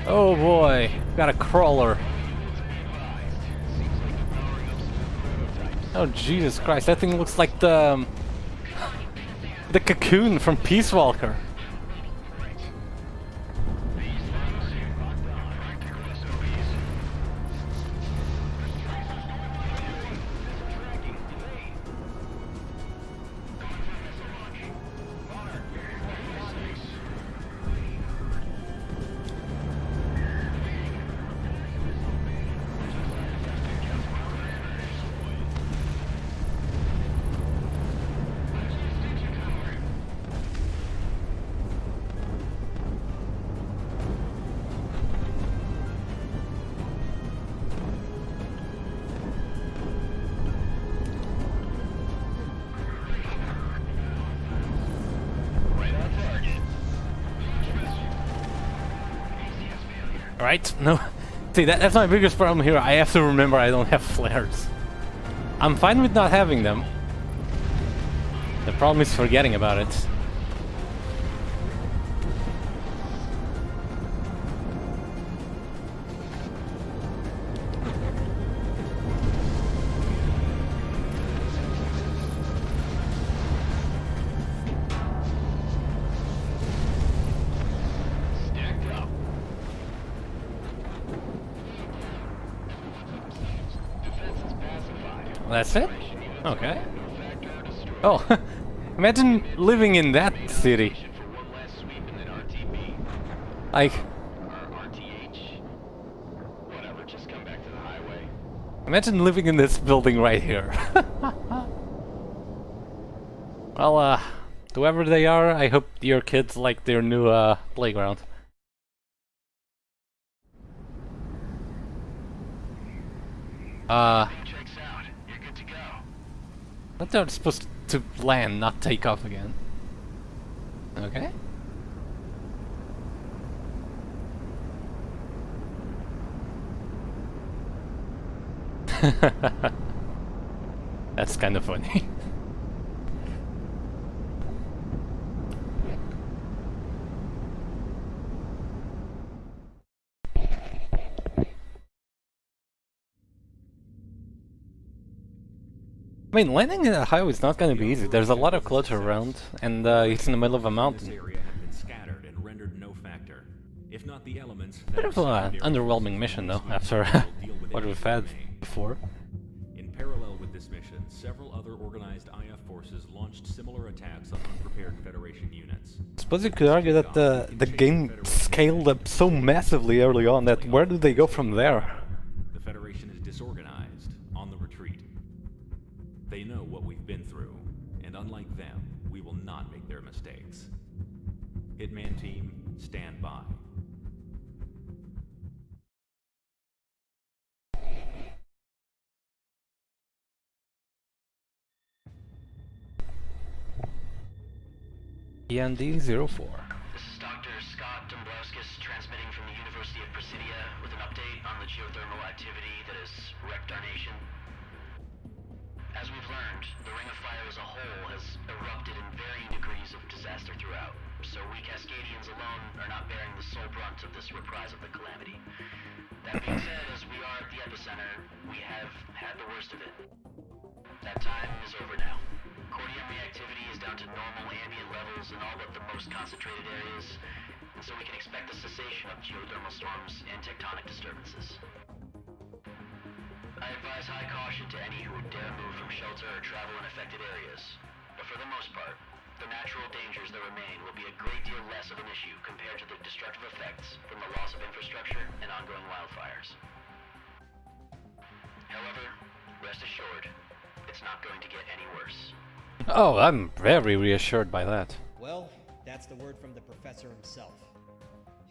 Oh boy, got a crawler. Oh Jesus Christ, that thing looks like the cocoon from Peace Walker. Right? No. See, that's my biggest problem here. I have to remember I don't have flares. I'm fine with not having them. The problem is forgetting about it. That's it? Okay. Oh, imagine living in that city. Like, imagine living in this building right here. Well, whoever they are, I hope your kids like their new playground. But they're supposed to land, not take off again. Okay. That's kind of funny. I mean, landing in a highway is not going to be easy. There's a lot of clutter around, and it's in the middle of a mountain. This area had been scattered and rendered no factor. If not the elements, Bit of an underwhelming mission, though, after what we've had before. In parallel with this mission, several other organized IF forces launched similar attacks on unprepared Federation units. I suppose you could argue that the game scaled up so massively early on that where do they go from there? The Federation is disorganized, on the retreat. They know what we've been through, and unlike them, we will not make their mistakes. Hitman team, stand by. END-04. This is Dr. Scott Dombrowskis transmitting from the University of Presidio with an update on the geothermal activity that has wrecked our nation. As we've learned, the Ring of Fire as a whole has erupted in varying degrees of disaster throughout, so we Cascadians alone are not bearing the sole brunt of this reprise of the calamity. That being said, as we are at the epicenter, we have had the worst of it. That time is over now. Cordium reactivity is down to normal ambient levels in all but the most concentrated areas, and so we can expect a cessation of geothermal storms and tectonic disturbances. I advise high caution to any who would dare move from shelter or travel in affected areas, but for the most part, the natural dangers that remain will be a great deal less of an issue compared to the destructive effects from the loss of infrastructure and ongoing wildfires. However, rest assured, it's not going to get any worse. Oh, I'm very reassured by that. Well, that's the word from the professor himself.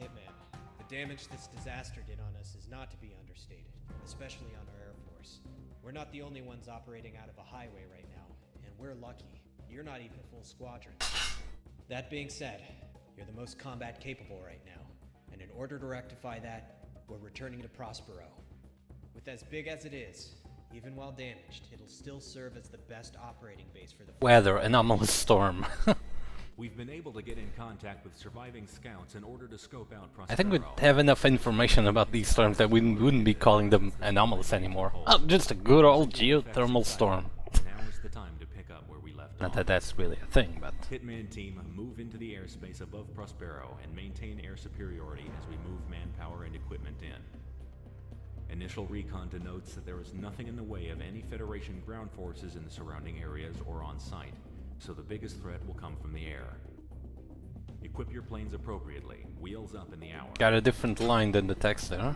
Hitman, the damage this disaster did on us is not to be understated, especially on our Air Force. We're not the only ones operating out of a highway right now, and we're lucky. You're not even a full squadron. That being said, you're the most combat capable right now, and in order to rectify that, we're returning to Prospero. With as big as it is, even while damaged, it'll still serve as the best operating base for the Weather, anomalous storm. We've been able to get in contact with surviving scouts in order to scope out Prospero. I think we'd have enough information about these storms that we wouldn't be calling them anomalous anymore. Oh, just a good old geothermal storm. Now is the time to pick up where we left Not off. that that's really a thing, but... Hitman team, move into the airspace above Prospero and maintain air superiority as we move manpower and equipment in. Initial recon denotes that there is nothing in the way of any Federation ground forces in the surrounding areas or on site, so the biggest threat will come from the air. Equip your planes appropriately, wheels up in the hour. Got a different line than the text there.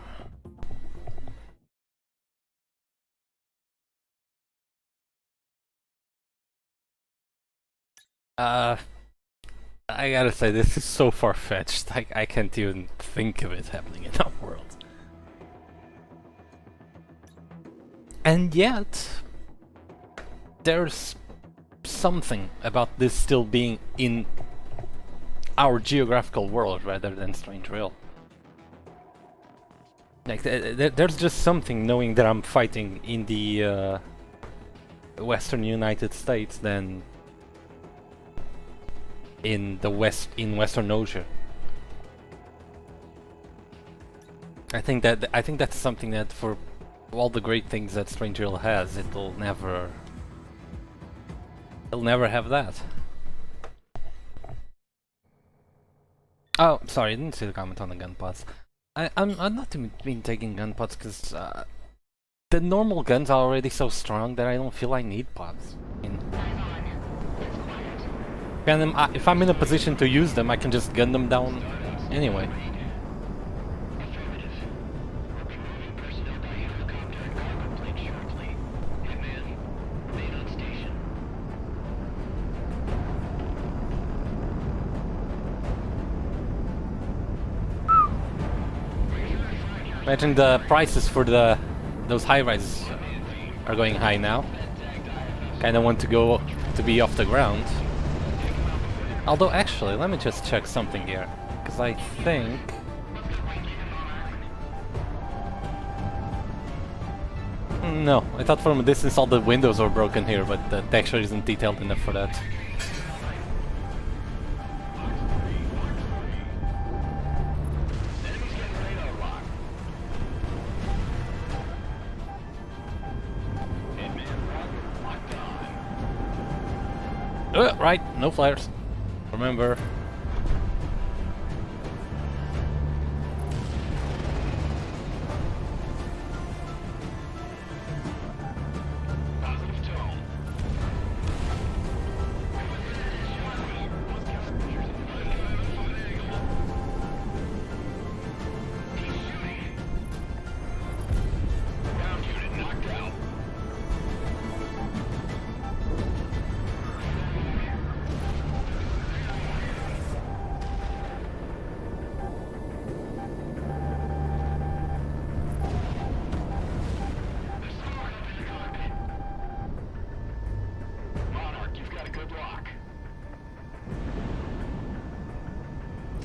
I gotta say, this is so far-fetched. I can't even think of it happening in our world. And yet, there's something about this still being in our geographical world rather than strange real. Like, there's just something knowing that I'm fighting in the Western United States than in the Western Asia. I think that's something that, for all the great things that Strange Real has, it'll never have that. Oh, sorry, I didn't see the comment on the gun pods. I'm not even taking gun pods because the normal guns are already so strong that I don't feel I need pods. I mean, if I'm in a position to use them, I can just gun them down anyway. Imagine the prices for those high-rises are going high now. Kinda want to be off the ground. Although actually, let me just check something here, because I think... No, I thought from a distance all the windows were broken here, but the texture isn't detailed enough for that. Right, no flares. Remember.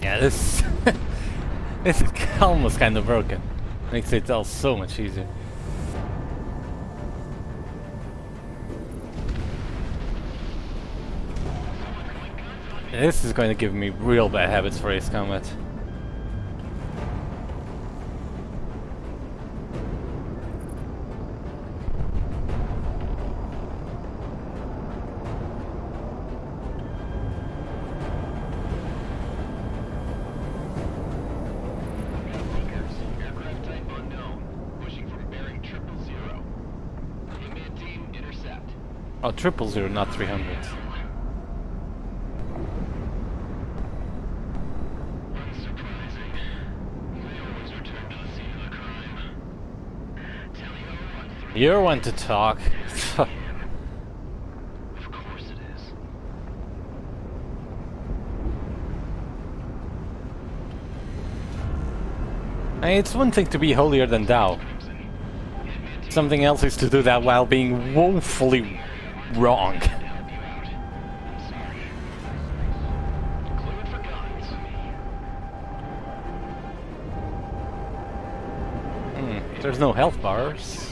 Yeah, this is almost kind of broken. Makes it all so much easier. This is going to give me real bad habits for Ace Combat. Aircraft type unknown. Pushing from bearing 000. Hitman team, intercept. Oh, 000, not 300. Unsurprising. They always return to the scene of the crime. Tally ho on 3. You're one to talk. Of course it is. It's one thing to be holier than thou. Something else is to do that while being woefully wrong. Cleared for guns. There's no health bars.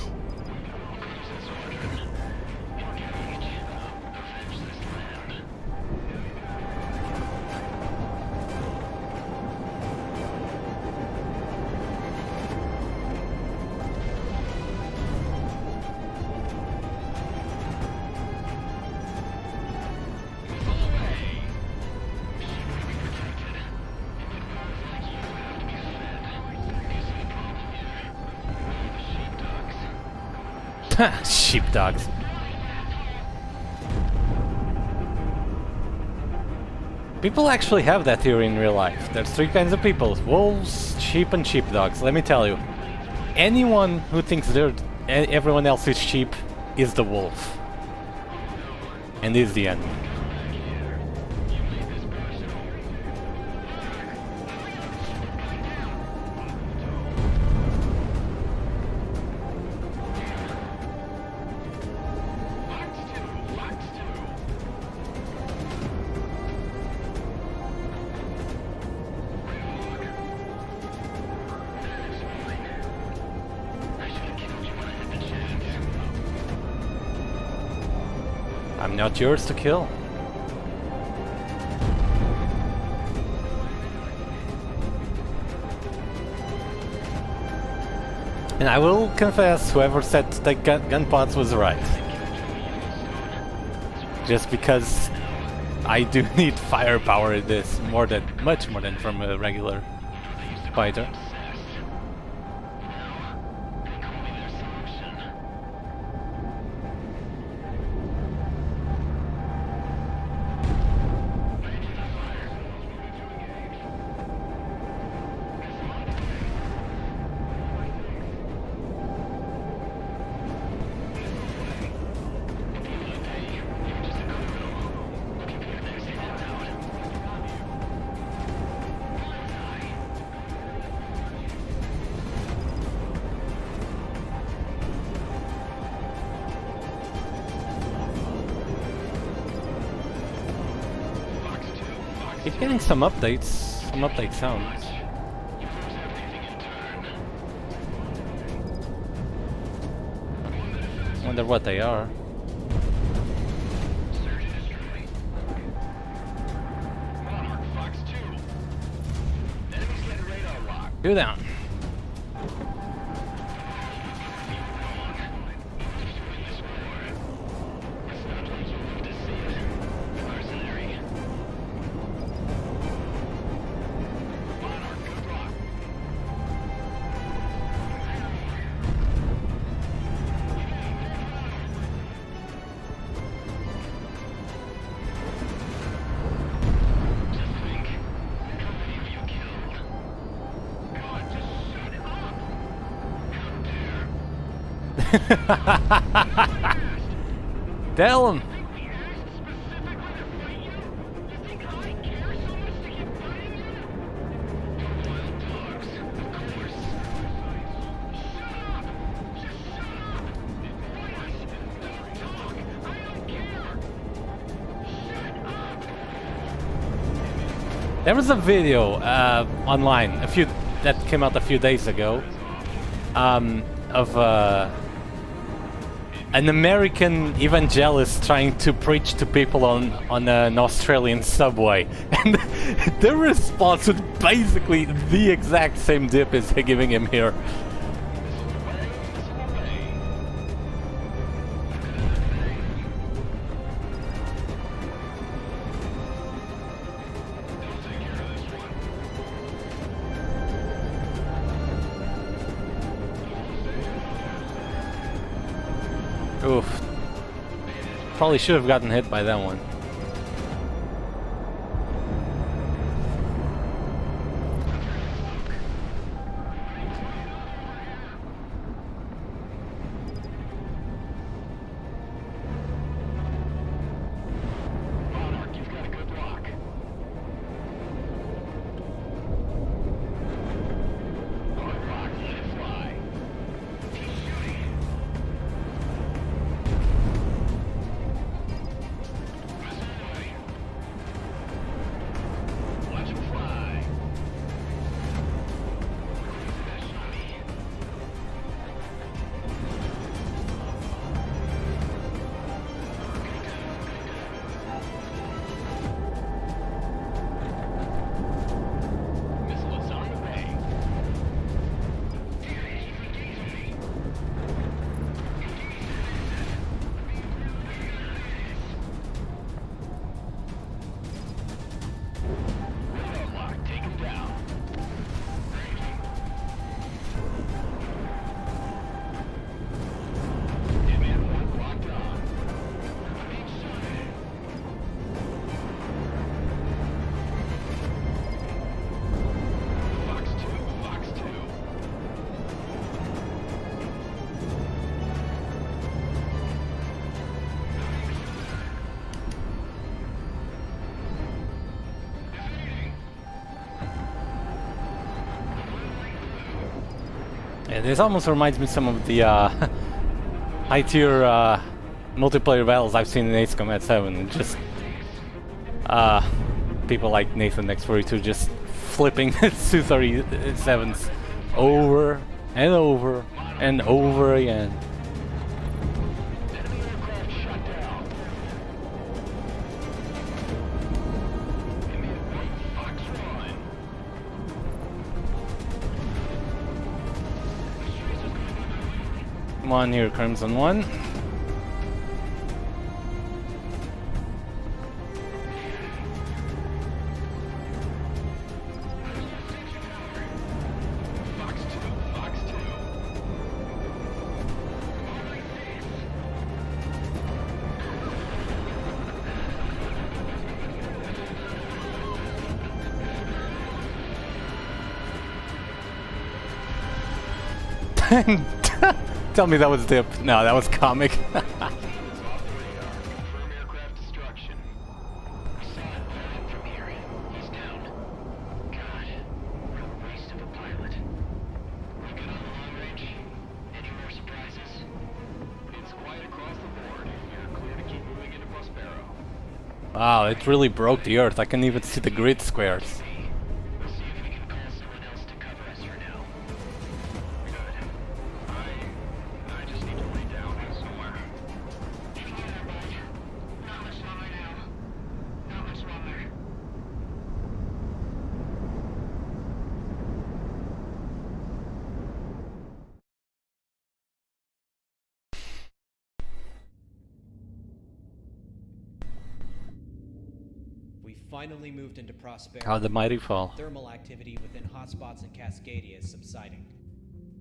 Sheepdogs. People actually have that theory in real life. There's three kinds of people: wolves, sheep, and sheepdogs. Let me tell you, anyone who thinks everyone else is sheep is the wolf, and is the enemy. I'm not yours to kill. And I will confess, whoever said the gun pods was right. Just because I do need firepower in this, much more than from a regular fighter. Keep getting some update sounds. Wonder what they are. Two down. Tell him. There was a video online that came out a few days ago of an American evangelist trying to preach to people on an Australian subway, and the response was basically the exact same dip as giving him here. Oof. Probably should have gotten hit by that one. Monarch, you've got a good lock. Hard lock, let it fly. Keep shooting. Watch him fly. Missile is on the way. Radar lock, take him down. Hitman 1 locked on. Fox 2, Fox 2. Yeah, this almost reminds me some of the high-tier multiplayer battles I've seen in Ace Combat 7. Just people like Nathan X42 just flipping Su-37s over and over and over again. Enemy aircraft shot down. Hitman 1, Fox 1. Come on here, Crimson One. Fox 2, Fox 2. Tell me that was dip. No, that was comic. It's off the radar. Confirm aircraft destruction. We saw it falling from here. He's down. God, what a waste of a pilot. We're good on the long range. Any more surprises? It's quiet across the board. You're clear to keep moving into Prospero. Wow, it really broke the earth. I can even see the grid squares. We'll see if we can call someone else to cover us for now. Good. I just need to lay down somewhere. Hang in there, bud. Not much longer now. Not much longer. We finally moved into Prospero. How the mighty fall. Thermal activity within hotspots in Cascadia is subsiding.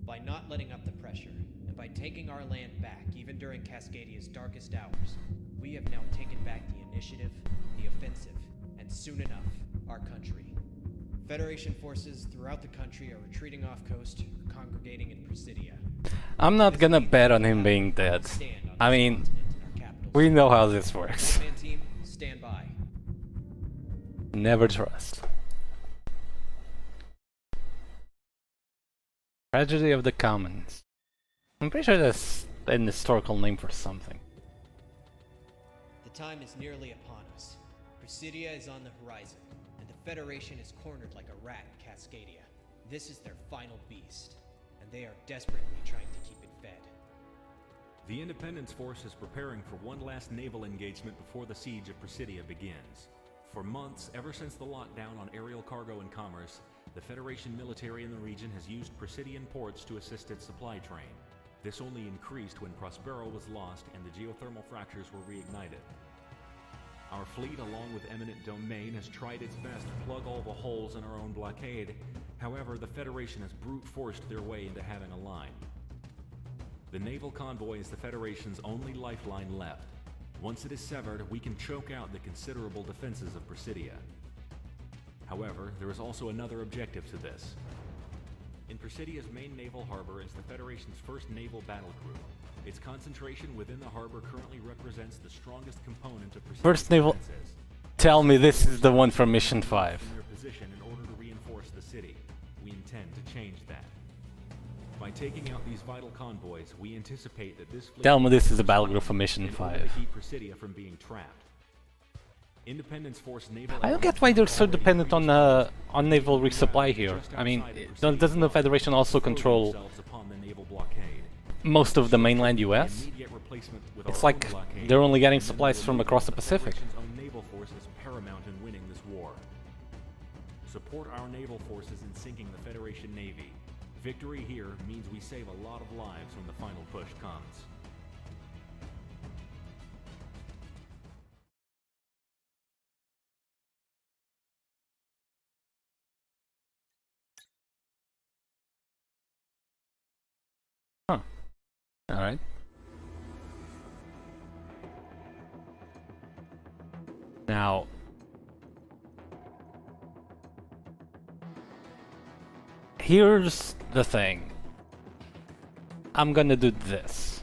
By not letting up the pressure, and by taking our land back even during Cascadia's darkest hours, we have now taken back the initiative, the offensive, and soon enough, our country. Federation forces throughout the country are retreating off coast or congregating in Presidio. I'm not gonna bet on him being dead. I mean, we know how this works. Wingman team, stand by. Never trust. Tragedy of the Commons. I'm pretty sure that's an historical name for something. The time is nearly upon us. Presidio is on the horizon, and the Federation is cornered like a rat in Cascadia. This is their final beast, and they are desperately trying to keep it fed. The Independence Force is preparing for one last naval engagement before the siege of Presidio begins. For months, ever since the lockdown on aerial cargo and commerce, the Federation military in the region has used Presidian ports to assist its supply train. This only increased when Prospero was lost and the geothermal fractures were reignited. Our fleet, along with eminent domain, has tried its best to plug all the holes in our own blockade. However, the Federation has brute forced their way into having a line. The naval convoy is the Federation's only lifeline left. Once it is severed, we can choke out the considerable defenses of Presidio. However, there is also another objective to this. In Presidio's main naval harbor is the Federation's first naval battle group. Its concentration within the harbor currently represents the strongest component of Presidio's First naval... defenses. Tell me this is the one from Mission 5. In their position in order to reinforce the city. We intend to change that. By taking out these vital convoys, we anticipate that this fleet... Tell me this is a battle group from Mission in order 5. to keep Presidio from being trapped. Independence Force naval... I don't get why they're so dependent on naval resupply here. I mean, doesn't the Federation also control most of the mainland US? It's like they're only getting supplies from across the Pacific. Our naval force is paramount in winning this war. Support our naval forces in sinking the Federation Navy. Victory here means we save a lot of lives when the final push comes. Huh. Alright. Now... here's the thing. I'm gonna do this.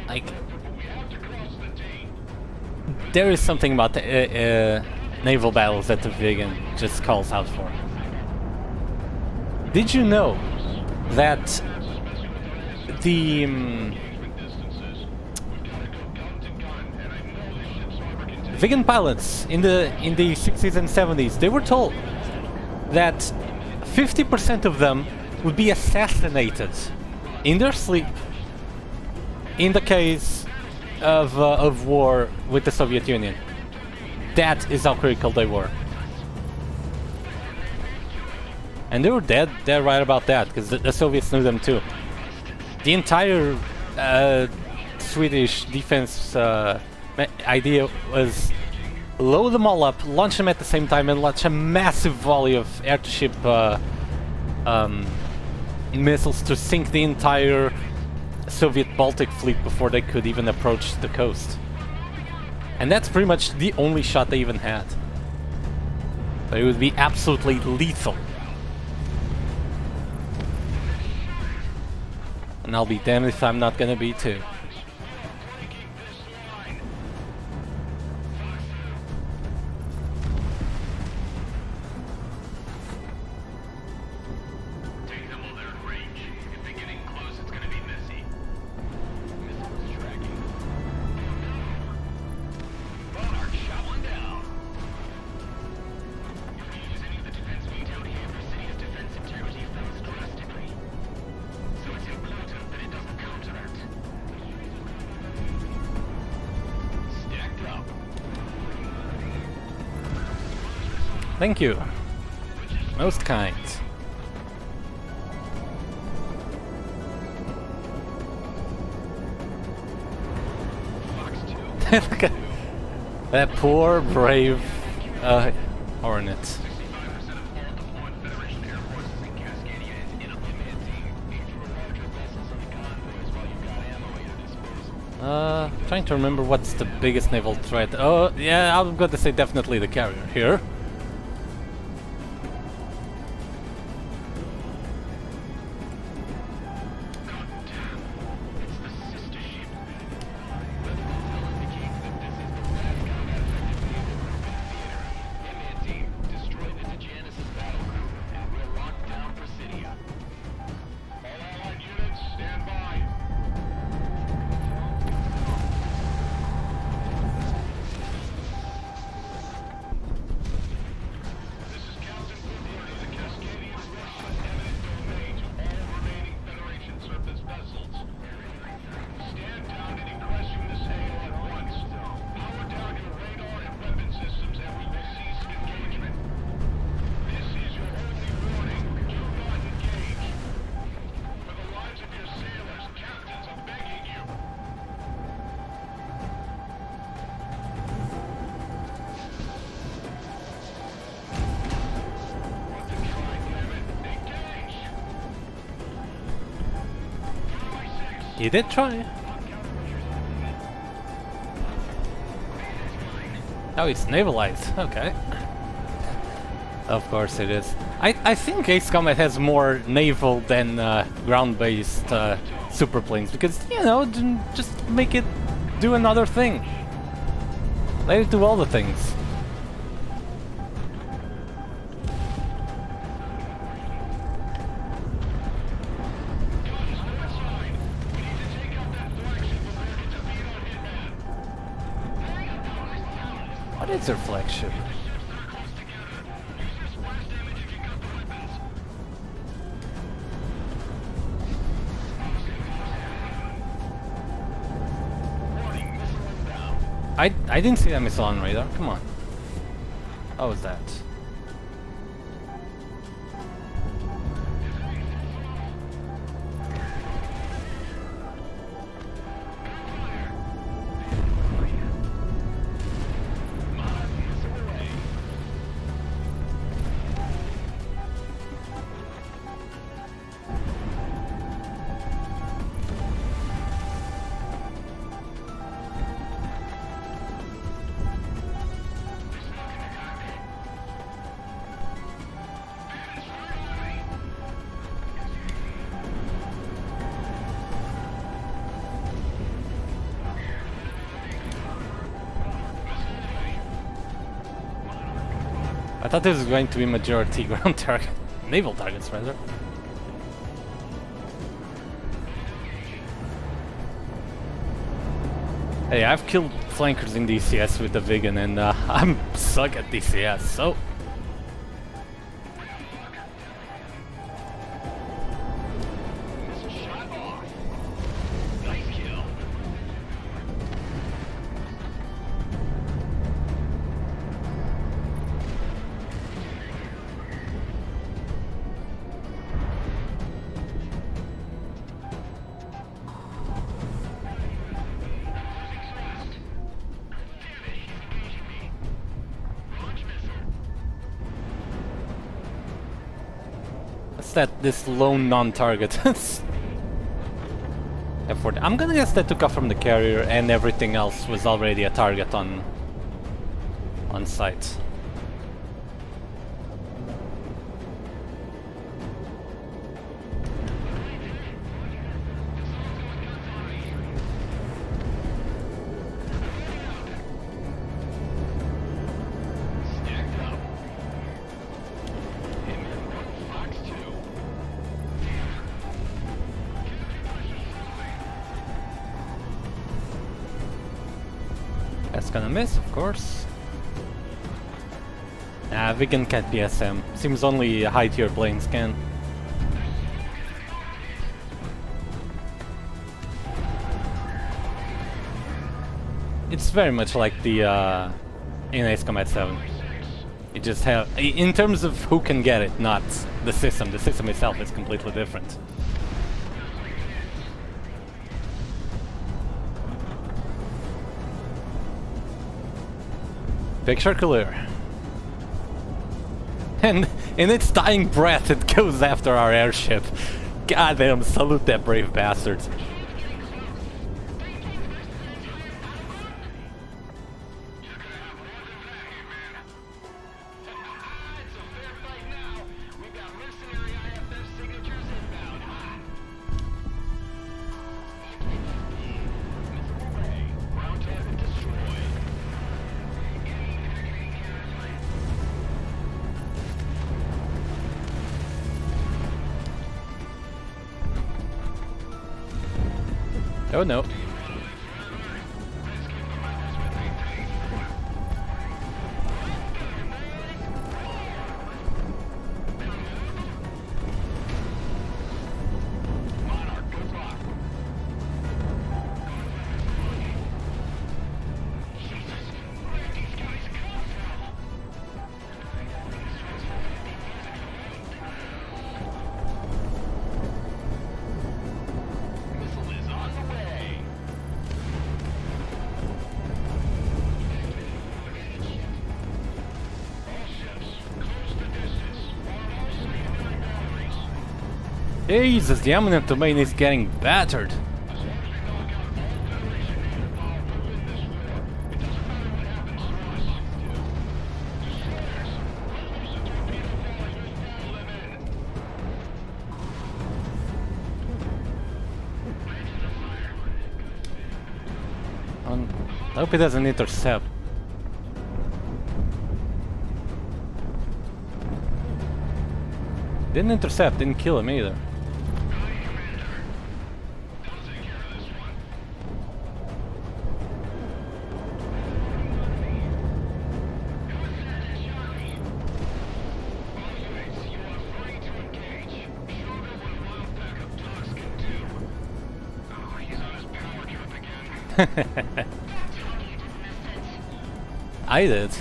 Like, there is something about the naval battles that the vegan just calls out for. Did you know that the vegan pilots in the 60s and 70s, they were told that 50% of them would be assassinated in their sleep in the case of war with the Soviet Union. That is how critical they were. And they were dead right about that, because the Soviets knew them too. The entire Swedish defense idea was load them all up, launch them at the same time, and launch a massive volley of air-to-ship missiles to sink the entire Soviet Baltic fleet before they could even approach the coast. And that's pretty much the only shot they even had. So it would be absolutely lethal. And I'll be damned if I'm not gonna be too. Thank you. Most kind. Look at that poor, brave Hornet. Trying to remember what's the biggest naval threat. Oh, yeah, I'm going to say definitely the carrier here. He did try. Oh, it's navalized. Okay. Of course it is. I think Ace Combat has more naval than ground-based superplanes because, you know, just make it do another thing. Let it do all the things. What is their flagship? I didn't see that missile on radar. Come on. How was that? I thought this was going to be majority ground target, naval targets rather. Hey, I've killed flankers in DCS with the Vigan and I'm suck at DCS, so... That this lone non-target. I'm gonna guess that took off from the carrier and everything else was already a target on site. That's gonna miss, of course. Nah, Vigan can't be SM. Seems only high tier planes can. It's very much like the in Ace Combat 7. You just have, in terms of who can get it, not the system. The system itself is completely different. Picture clear. And in its dying breath, it goes after our airship. Goddamn, salute that brave bastard. Oh no. Jesus, the Eminent Domain is getting battered. I hope he doesn't intercept. Didn't intercept, didn't kill him either. I did.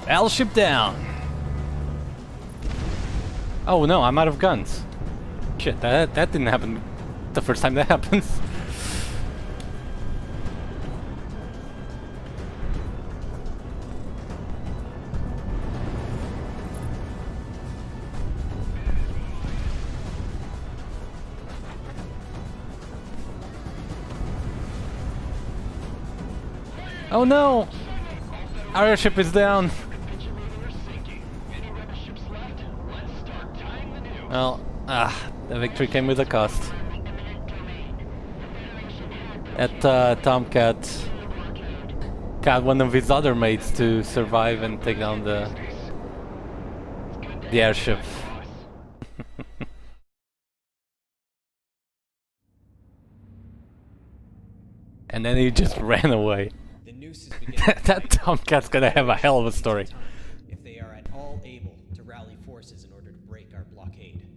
Battleship down. Oh no, I'm out of guns. Shit, that didn't happen the first time that happens. Oh no! Our airship is down. Well, the victory came with a cost. That Tomcat got one of his other mates to survive and take down the airship. And then he just ran away. The noose is beginning That Tomcat's gonna have a hell of a story. if they are at all able to rally forces in order to break our blockade.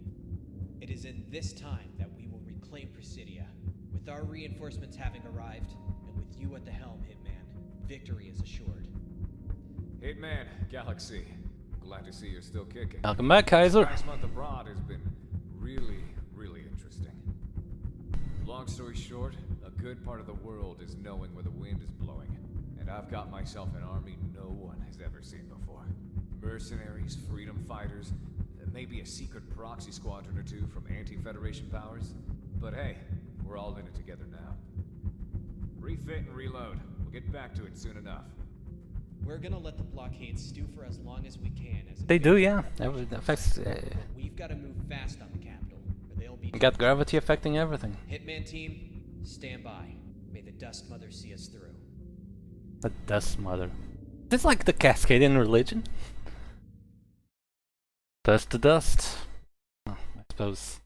It is in this time that we will reclaim Presidio. With our reinforcements having arrived, and with you at the helm, Hitman, victory is assured. Hitman, Galaxy. Glad to see you're still kicking. Welcome back, Kaiser. Last month abroad has been really interesting. Long story short, a good part of the world is knowing where the wind is blowing. And I've got myself an army no one has ever seen before. Mercenaries, freedom fighters, maybe a secret proxy squadron or two from anti-Federation powers. But hey, we're all in it together now. Refit and reload. We'll get back to it soon enough. We're gonna let the blockade stew for as long as we can. As They do, yeah. That affects. We've got to move fast on the capital, or they'll be. Got gravity affecting everything. Hitman team, stand by. May the Dust Mother see us through. The Dust Mother. This like the Cascadian religion. Dust to dust. Oh, I suppose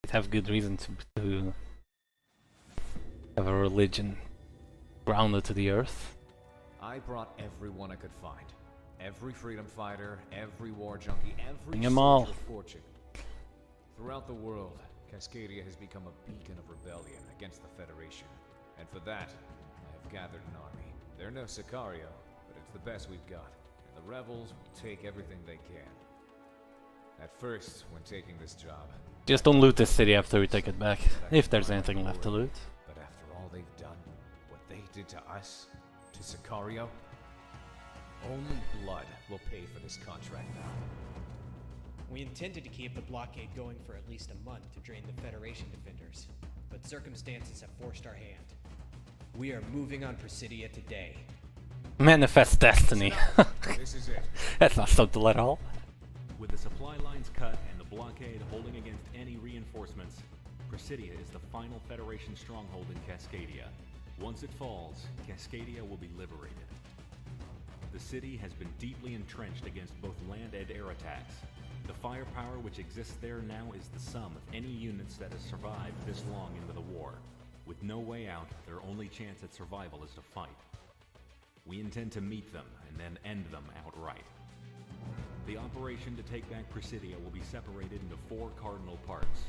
they'd have good reason to have a religion grounded to the earth. I brought everyone I could find. Every freedom fighter, every war junkie, every Bring 'em all. soldier of fortune. Throughout the world, Cascadia has become a beacon of rebellion against the Federation. And for that, I have gathered an army. They're no Sicario, but it's the best we've got. And the rebels will take everything they can. At first, when taking this job... Just don't loot this city after we take it back, if there's anything left to loot. But after all they've done, what they did to us, to Sicario, only blood will pay for this contract now. We intended to keep the blockade going for at least a month to drain the Federation defenders, but circumstances have forced our hand. We are moving on Presidio today. Manifest destiny. This is it. That's not subtle at all. With the supply lines cut and the blockade holding against any reinforcements, Presidio is the final Federation stronghold in Cascadia. Once it falls, Cascadia will be liberated. The city has been deeply entrenched against both land and air attacks. The firepower which exists there now is the sum of any units that have survived this long into the war. With no way out, their only chance at survival is to fight. We intend to meet them and then end them outright. The operation to take back Presidio will be separated into 4 cardinal parts: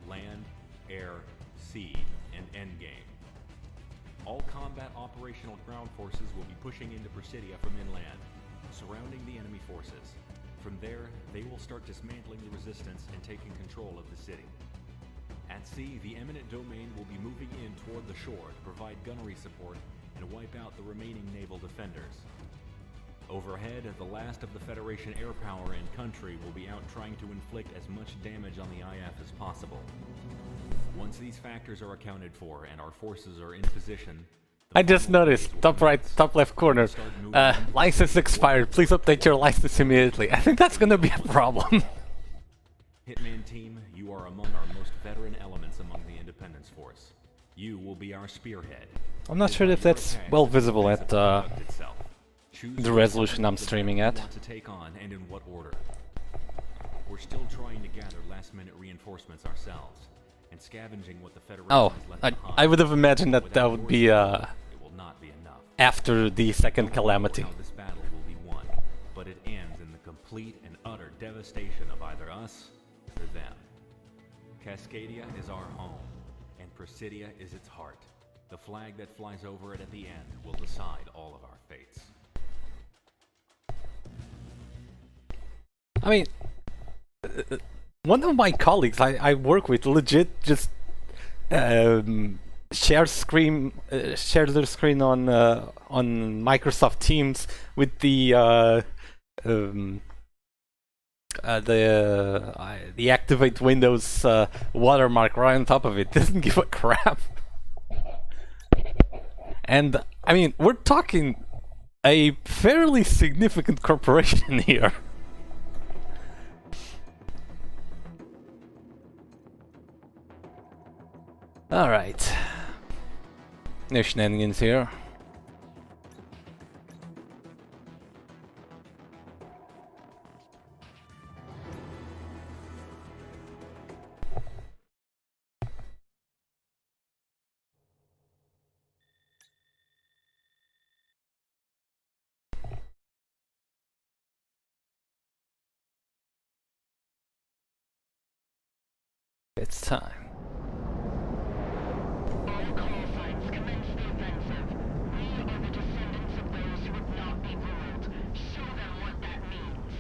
land, air, sea, and endgame. All combat operational ground forces will be pushing into Presidio from inland, surrounding the enemy forces. From there, they will start dismantling the resistance and taking control of the city. At sea, the eminent domain will be moving in toward the shore to provide gunnery support and wipe out the remaining naval defenders. Overhead, the last of the Federation air power and country will be out trying to inflict as much damage on the IF as possible. Once these factors are accounted for and our forces are in position, I just noticed, top right, top left corner, license expired, please update your license immediately. I think that's gonna be a problem. Hitman team, you are among our most veteran elements among the Independence Force. You will be our spearhead. I'm not sure if that's well visible at the resolution I'm streaming at. To take on and in what order. We're still trying to gather last-minute reinforcements ourselves and scavenging what the Federation Oh, has left behind. I would have imagined that that would be It will not be enough. after the second calamity. How this battle will be won, but it ends in the complete and utter devastation of either us or them. Cascadia is our home, and Presidio is its heart. The flag that flies over it at the end will decide all of our fates. I mean, one of my colleagues I work with legit just shares their screen on Microsoft Teams with the activate Windows watermark right on top of it. Doesn't give a crap. And I mean, we're talking a fairly significant corporation here. Alright. No shenanigans here. It's time. All call signs commence the offensive. We are the descendants of those who would not be ruled. Show them what that means.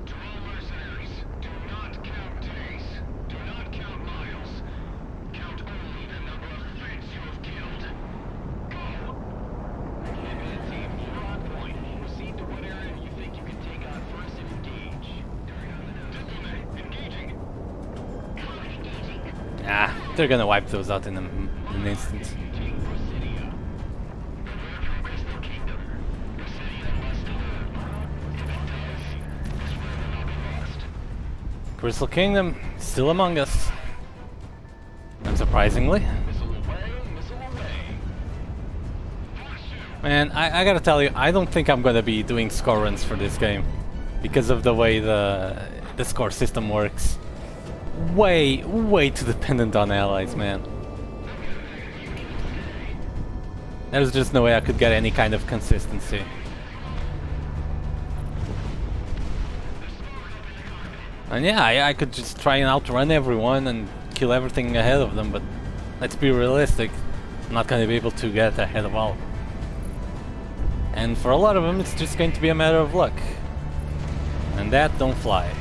To all mercenaries, do not count days. Do not count miles. Count only the number of Feds you have killed. Go! Hitman team, you're on point. Proceed to what area you think you can take on first and engage. Diplomat, engaging. Ah, they're gonna wipe those out in an instant. Presidio. Crystal Kingdom. Presidio must hold. If it does, this world will not be lost. Crystal Kingdom, still among us. Unsurprisingly. Missile away, missile away. Man, I gotta tell you, I don't think I'm gonna be doing score runs for this game. Because of the way the score system works. Way too dependent on allies, man. There's just no way I could get any kind of consistency. And yeah, I could just try and outrun everyone and kill everything ahead of them, but let's be realistic, I'm not gonna be able to get ahead of all. And for a lot of them, it's just going to be a matter of luck. And that don't fly.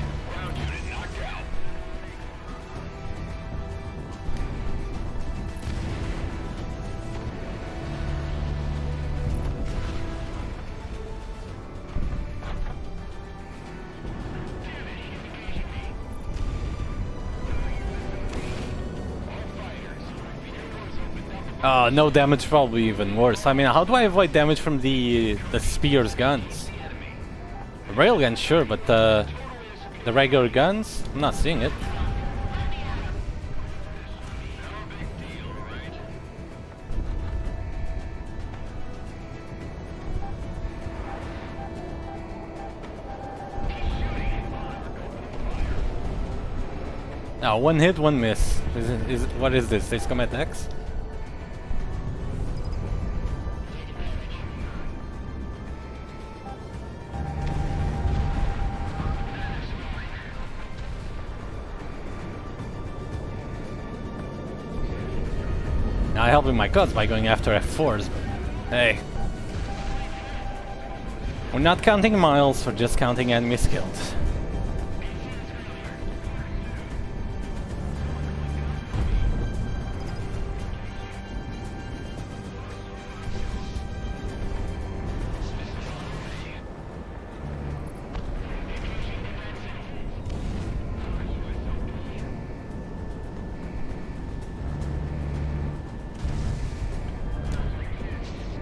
No damage, probably even worse. I mean, how do I avoid damage from the spear's guns? The railgun, sure, but the regular guns? I'm not seeing it. Oh, one hit, one miss. What is this? Ace Combat X? Now I'm helping my cause by going after F4s, but hey. We're not counting miles, we're just counting enemies killed.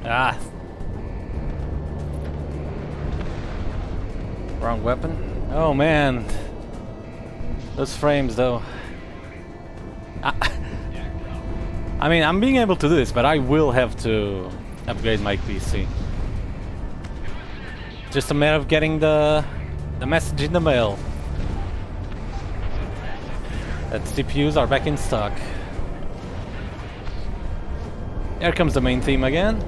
Ah. Wrong weapon. Oh man. Those frames though. I mean, I'm being able to do this, but I will have to upgrade my PC. Just a matter of getting the message in the mail that CPUs are back in stock. Here comes the main theme again.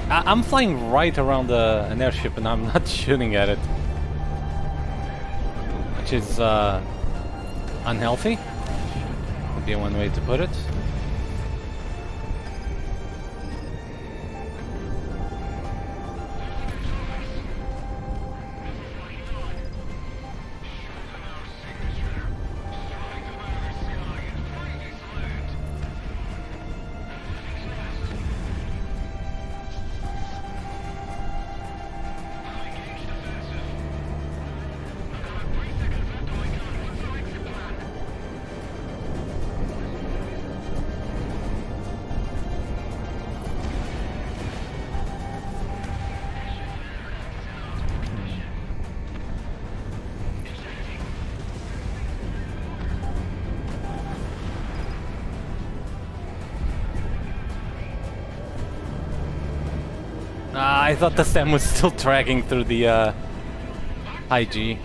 I'm flying right around an airship and I'm not shooting at it, which is unhealthy, would be one way to put it. I thought the SAM was still tracking through the high G.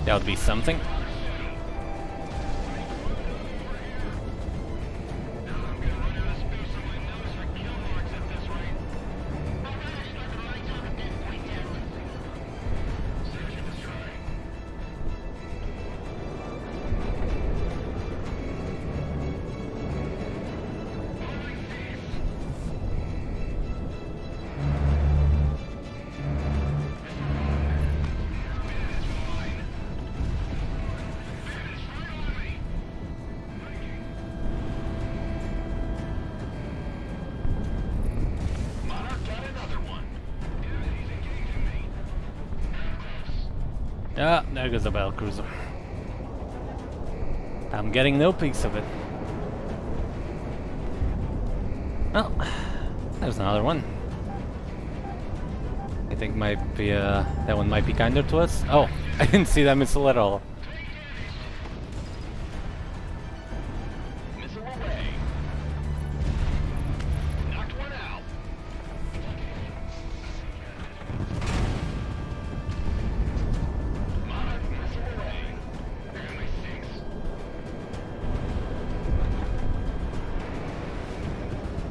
That would be something. Ah, there goes the battle cruiser. I'm getting no piece of it. Oh, there's another one. I think might be that one might be kinder to us. Oh, I didn't see that missile at all. Missile away. Knocked one out. Monarch missile away. Family 6.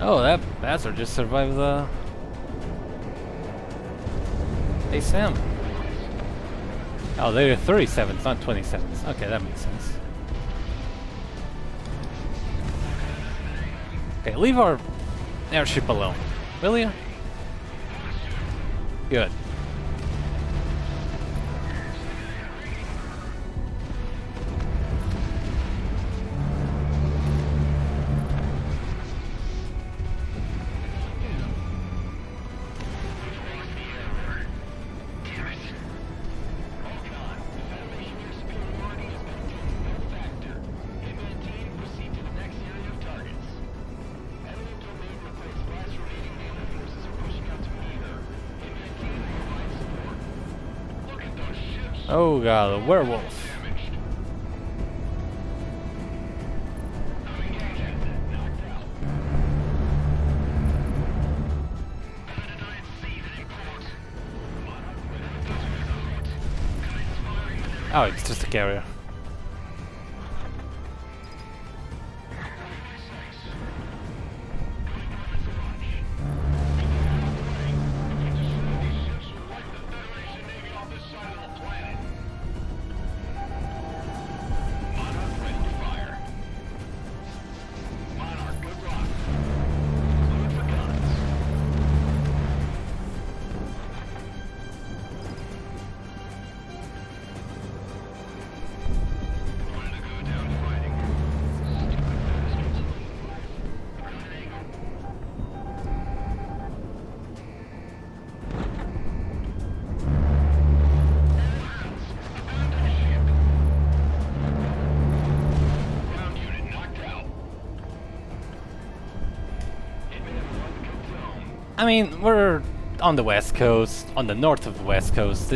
Oh, that bastard just survived the... Hey, Sam. Oh, they're 37s, not 27s. Okay, that makes sense. Okay, leave our airship alone. Will you? Good. Oh god, a werewolf. Oh, it's just a carrier. I mean, we're on the west coast, on the north of the west coast.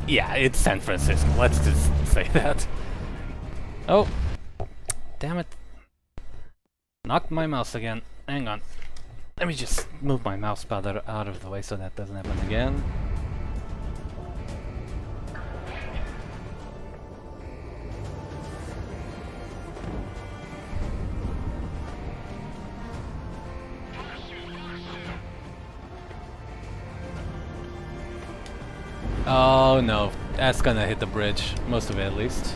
Yeah, it's San Francisco. Let's just say that. Oh, damn it! Knocked my mouse again. Hang on. Let me just move my mouse pad out of the way so that doesn't happen again. Oh no, that's gonna hit the bridge, most of it at least.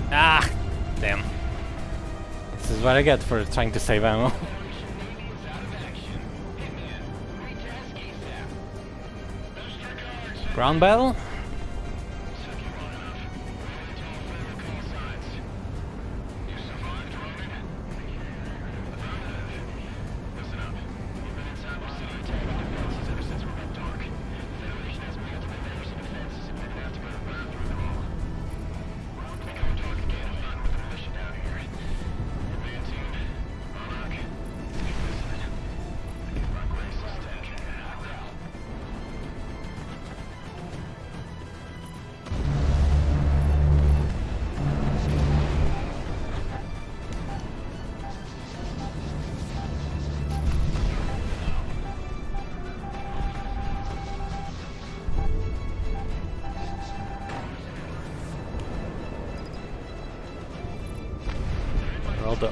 Ah, damn. This is what I get for trying to save ammo. Ground battle?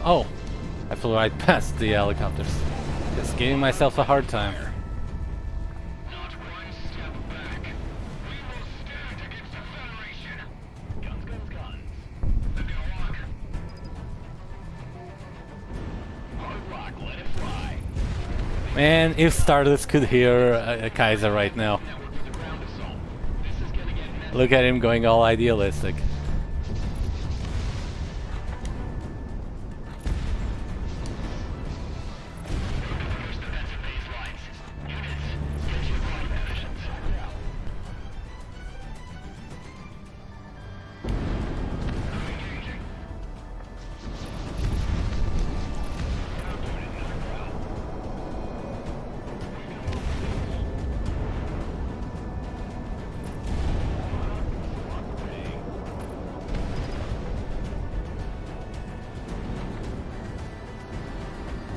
Oh, I flew right past the helicopters. Just giving myself a hard time. Not one step back. We will stand against the Federation. Guns, guns, guns. They're gonna walk. Hard rock, let it fly. Man, if Stardust could hear Kaiser right now. Look at him going all idealistic.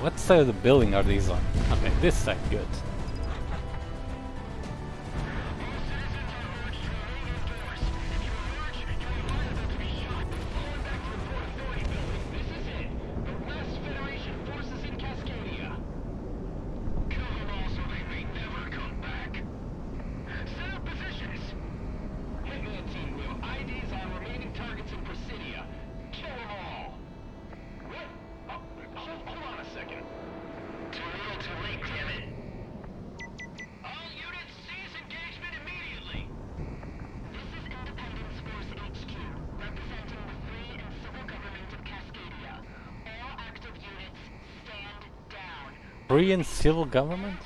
What side of the building are these on? Okay, this side, good. Free and civil government?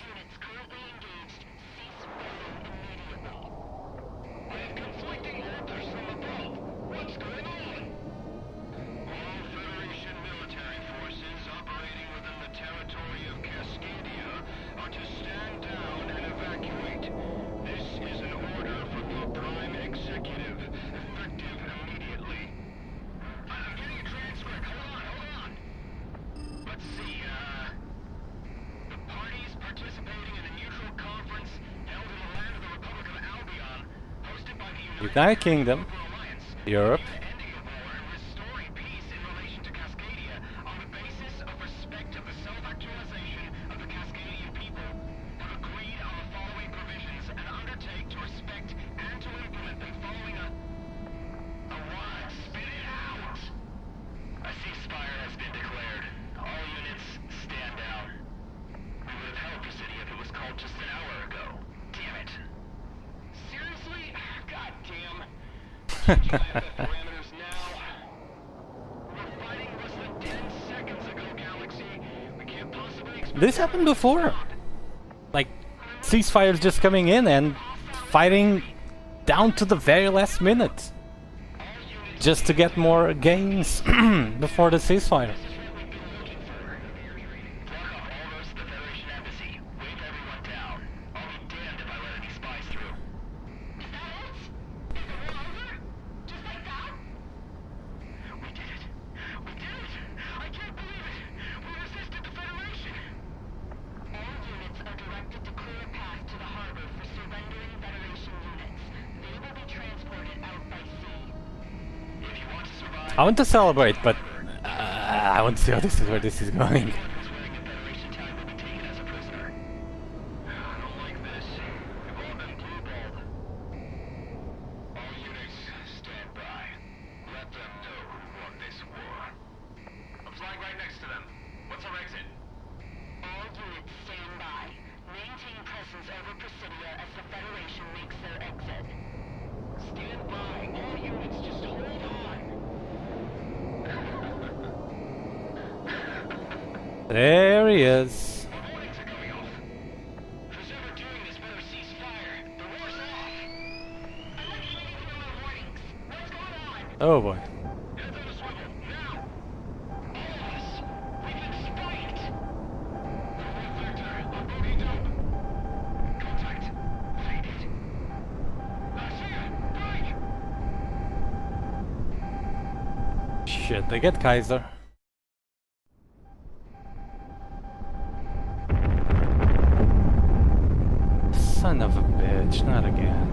United Kingdom, Europe, Parameters now. We're fighting less than 10 seconds ago, Galaxy. We can't possibly expect This happened before. Like, ceasefires just coming in and fighting down to the very last minute. Just to get more games before the ceasefire. I want to celebrate, but I want to see how this is where this is going. There he is. Oh boy. Shit, they get Kaiser. Son of a bitch, not again.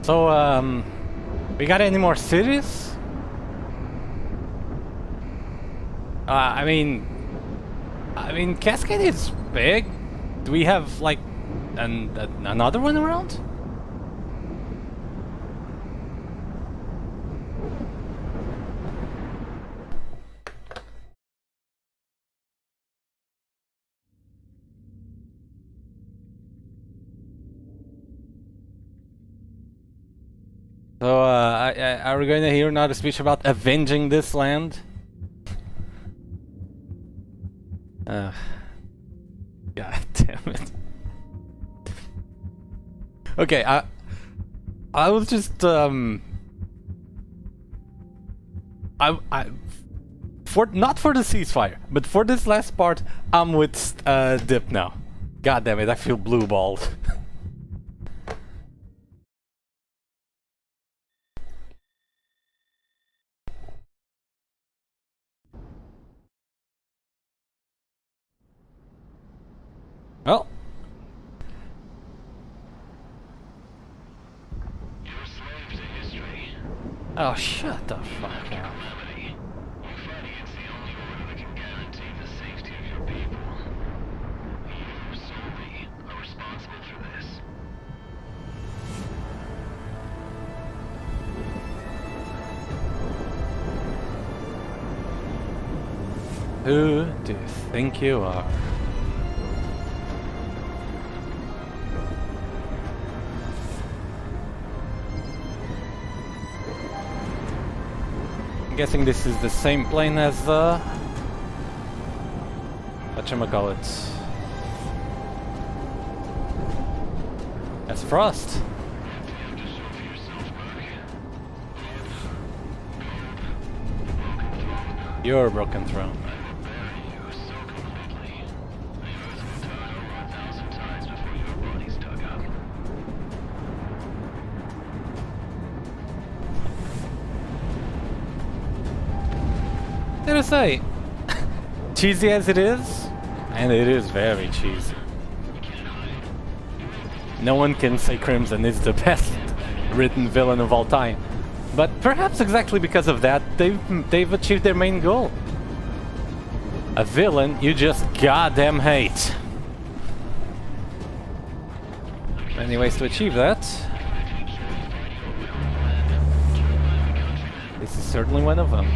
So, we got any more cities? I mean, Cascade is big. Do we have, like, another one around? So, are we going to hear another speech about avenging this land? God damn it. Okay, I was just, not for the ceasefire, but for this last part, I'm with, Dip now. God damn it, I feel blue-balled. Well. You're slave to history. Oh, shut the fuck up. Remedy. You fight against the only order that can guarantee the safety of your people. You, solely, are responsible for this. Who do you think you are? I'm guessing this is the same plane as whatchamacallit? As Frost. Your broken throne. Did I say, cheesy as it is, and it is very cheesy. No one can say Crimson is the best written villain of all time, but perhaps exactly because of that, they've achieved their main goal. A villain you just goddamn hate. Many ways to achieve that. This is certainly one of them.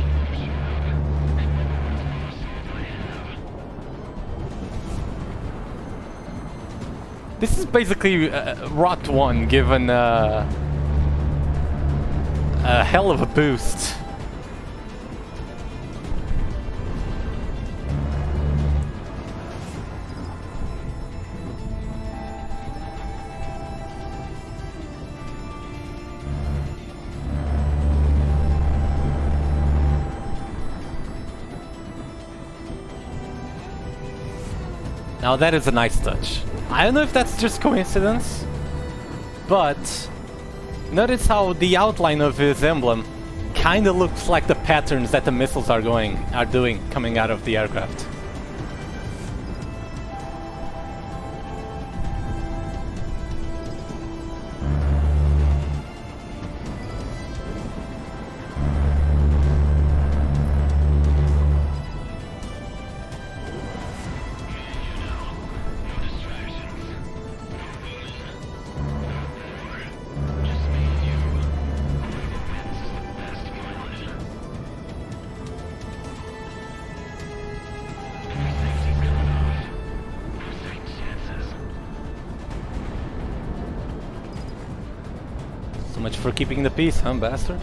This is basically Rot 1 given a hell of a boost. Now that is a nice touch. I don't know if that's just coincidence, but notice how the outline of his emblem kinda looks like the patterns that the missiles are doing coming out of the aircraft. So much for keeping the peace, huh, bastard?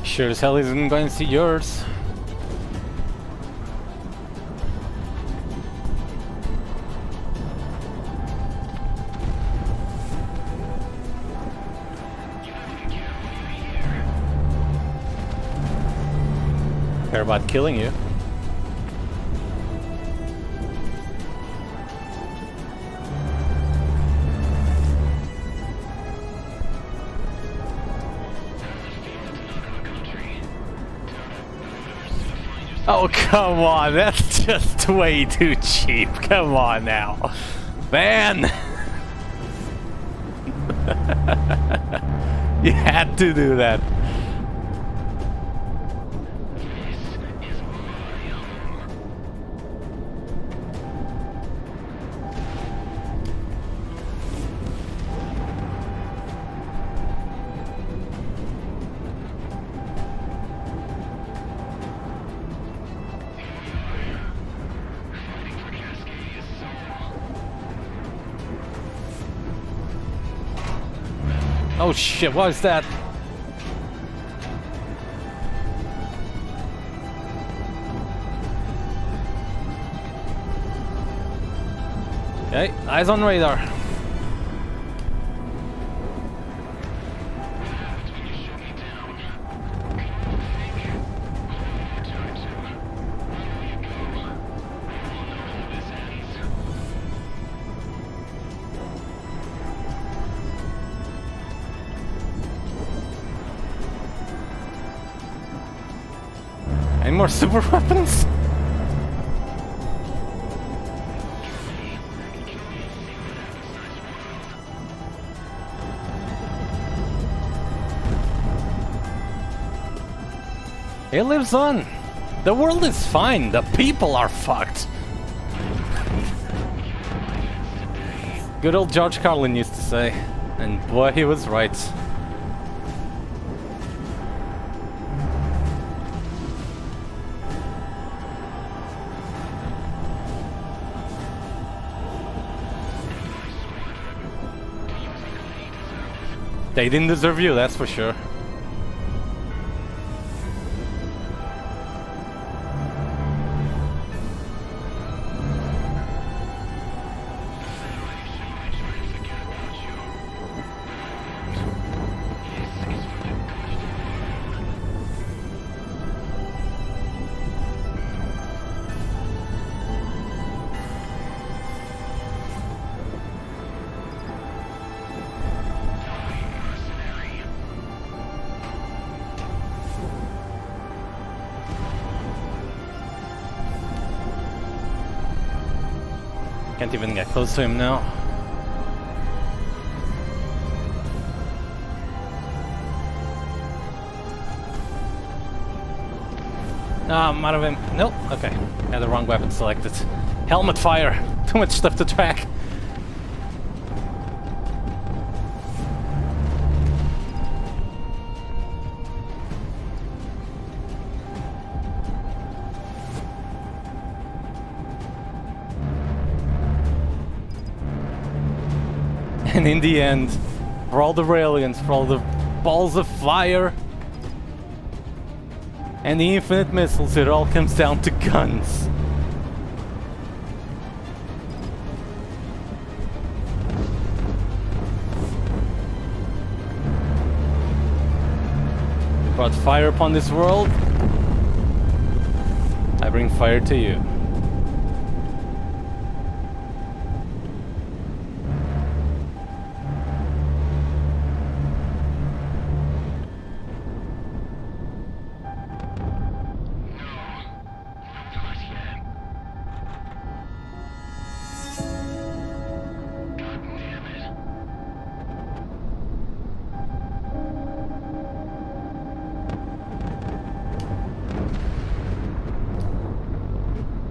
Sure as hell isn't going to see yours. Care about killing you. Oh, come on, that's just way too cheap. Come on now. Man! You had to do that. Oh shit, what is that? Okay, eyes on radar. Any more super weapons? It lives on. The world is fine. The people are fucked. Good old George Carlin used to say, and boy, he was right. They didn't deserve you, that's for sure. Can't even get close to him now. Ah, I'm out of him. Nope. Okay. Had the wrong weapon selected. Helmet fire. Too much stuff to track. And in the end, for all the railings, for all the balls of fire, and the infinite missiles, it all comes down to guns. You brought fire upon this world. I bring fire to you.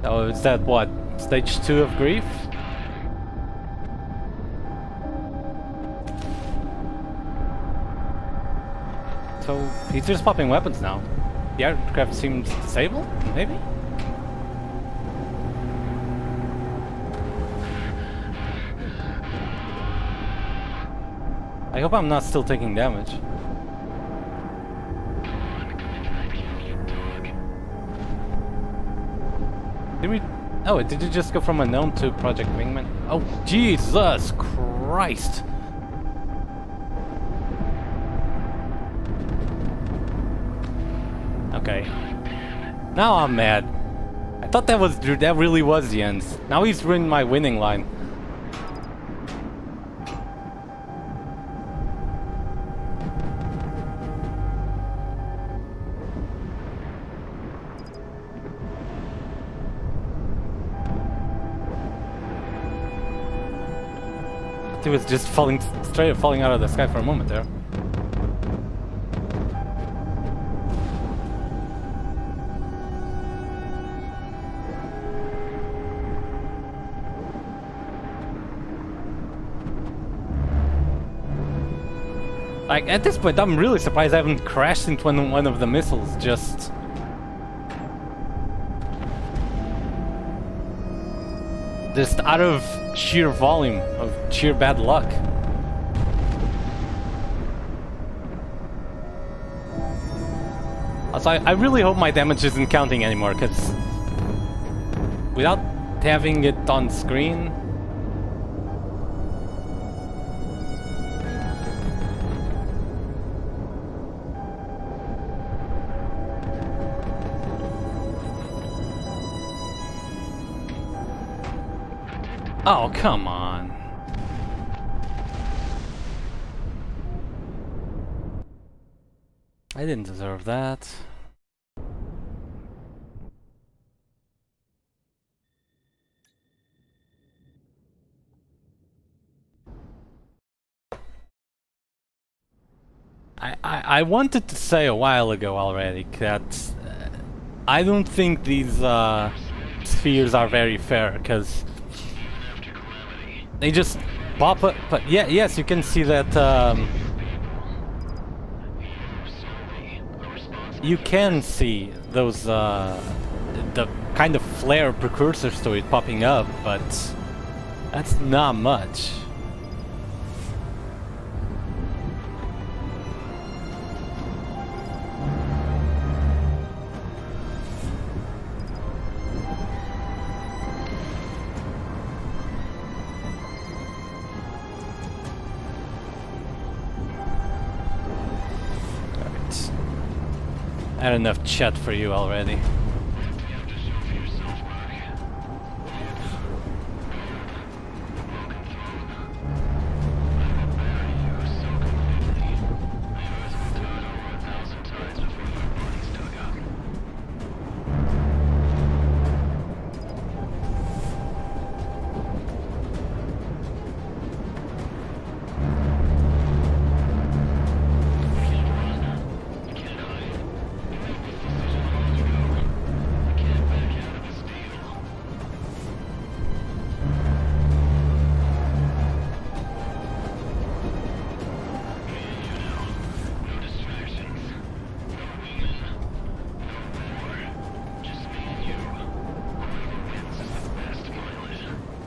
Oh, is that what? Stage 2 of grief? So, he's just popping weapons now. The aircraft seems disabled, maybe? I hope I'm not still taking damage. Did we... Oh, did you just go from Unknown to Project Wingman? Oh, Jesus Christ! Okay. Now I'm mad. I thought that really was the end. Now he's ruined my winning line. He was just straight up falling out of the sky for a moment there. Like, at this point, I'm really surprised I haven't crashed into one of the missiles, just out of sheer volume, of sheer bad luck. Also, I really hope my damage isn't counting anymore, because without having it on screen... Oh, come on. I didn't deserve that. I wanted to say a while ago already that I don't think these spheres are very fair, because they just pop up, but yeah, yes, you can see that you can see those the kind of flare precursors to it popping up, but that's not much. I had enough chat for you already.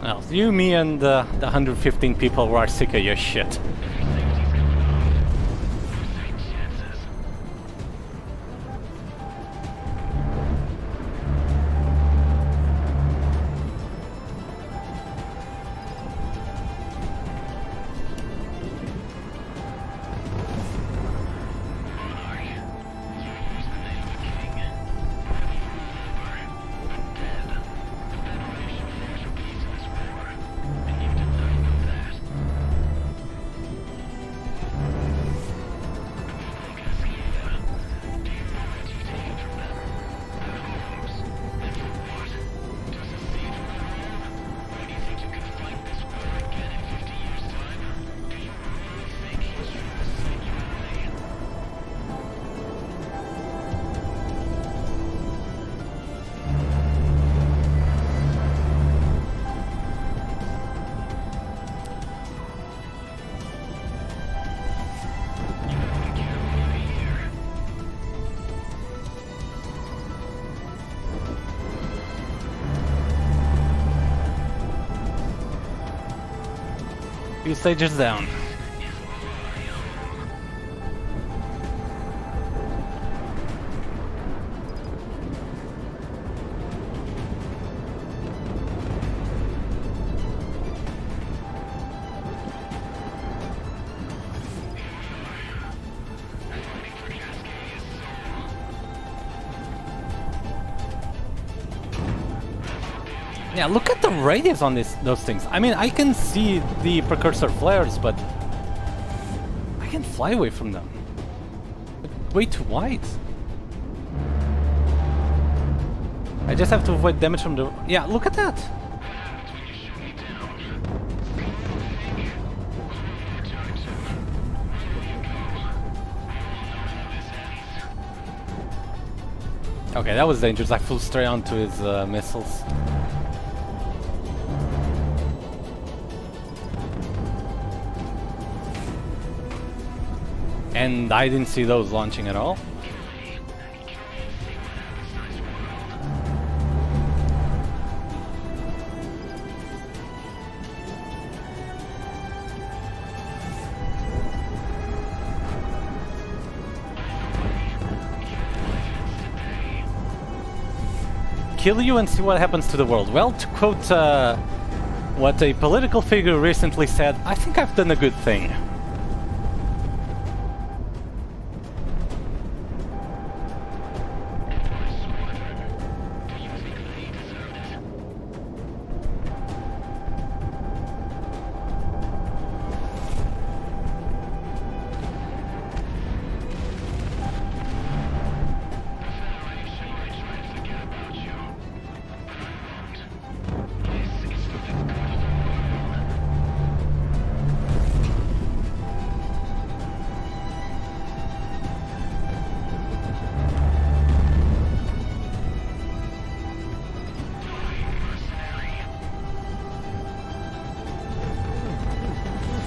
Well, you, me, and the 115 people who are sick of your shit. Few stages down. Yeah, look at the radius on those things. I mean, I can see the precursor flares, but I can fly away from them. But way too wide. I just have to avoid damage from the... Yeah, look at that! Okay, that was dangerous. I flew straight onto his missiles. And I didn't see those launching at all. Kill you and see what happens to the world. Well, to quote what a political figure recently said, I think I've done a good thing.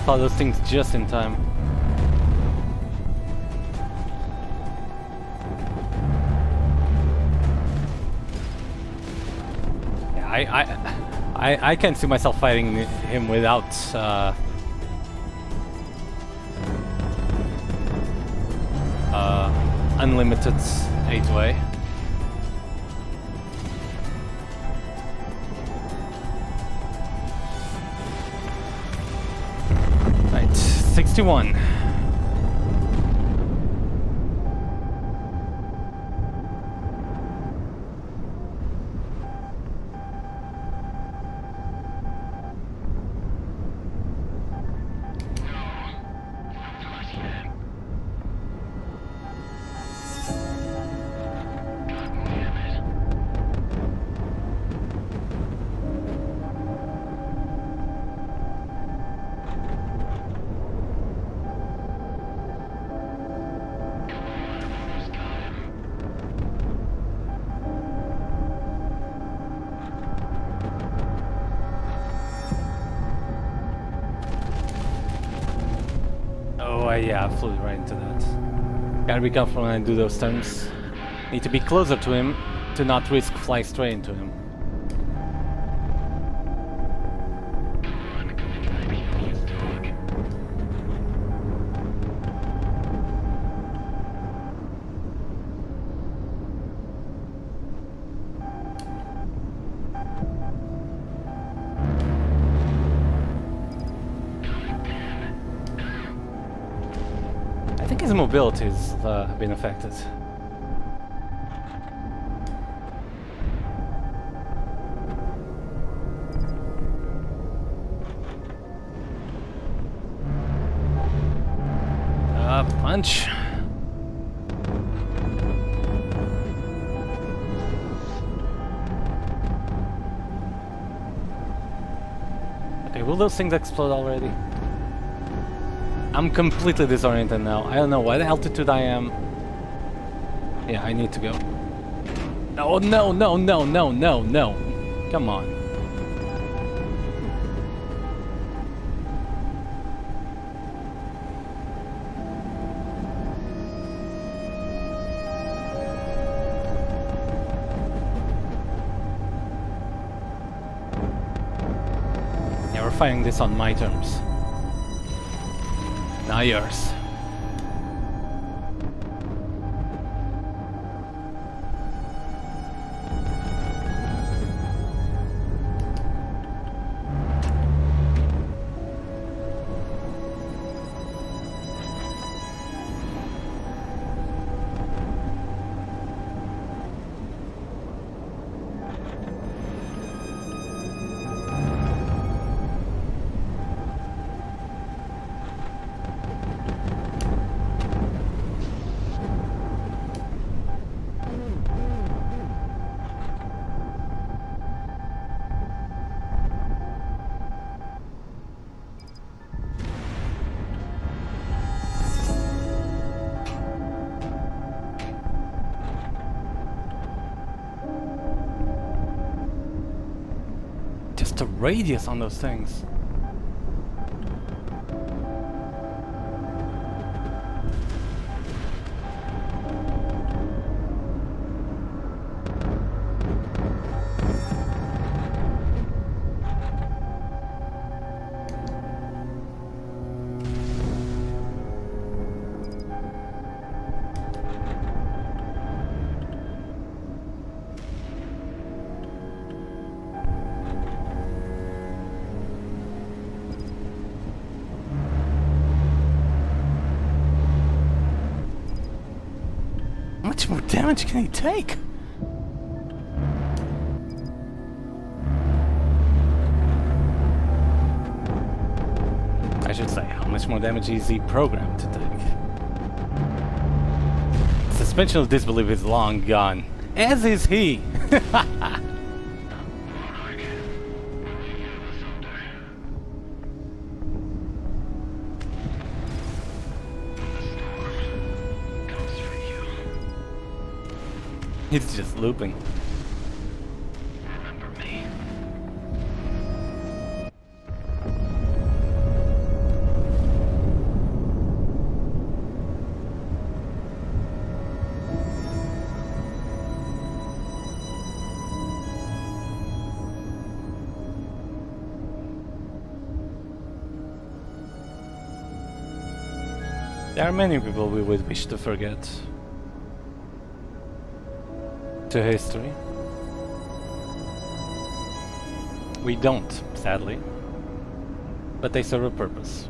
Saw those things just in time. Yeah, I can't see myself fighting him without unlimited 8-way. Right, 61. Yeah, I flew right into that. Gotta be careful when I do those turns. Need to be closer to him to not risk fly straight into him. His mobility's been affected. Punch. Okay, will those things explode already? I'm completely disoriented now. I don't know what altitude I am. Yeah, I need to go. Oh no, no, no, no, no, no. Come on. Yeah, we're fighting this on my terms. Not yours. Just the radius on those things. How much more damage can he take? I should say, how much more damage is he programmed to take? Suspension of disbelief is long gone. As is he! He's just looping. Remember me. There are many people we would wish to forget. To history. We don't, sadly. But they serve a purpose.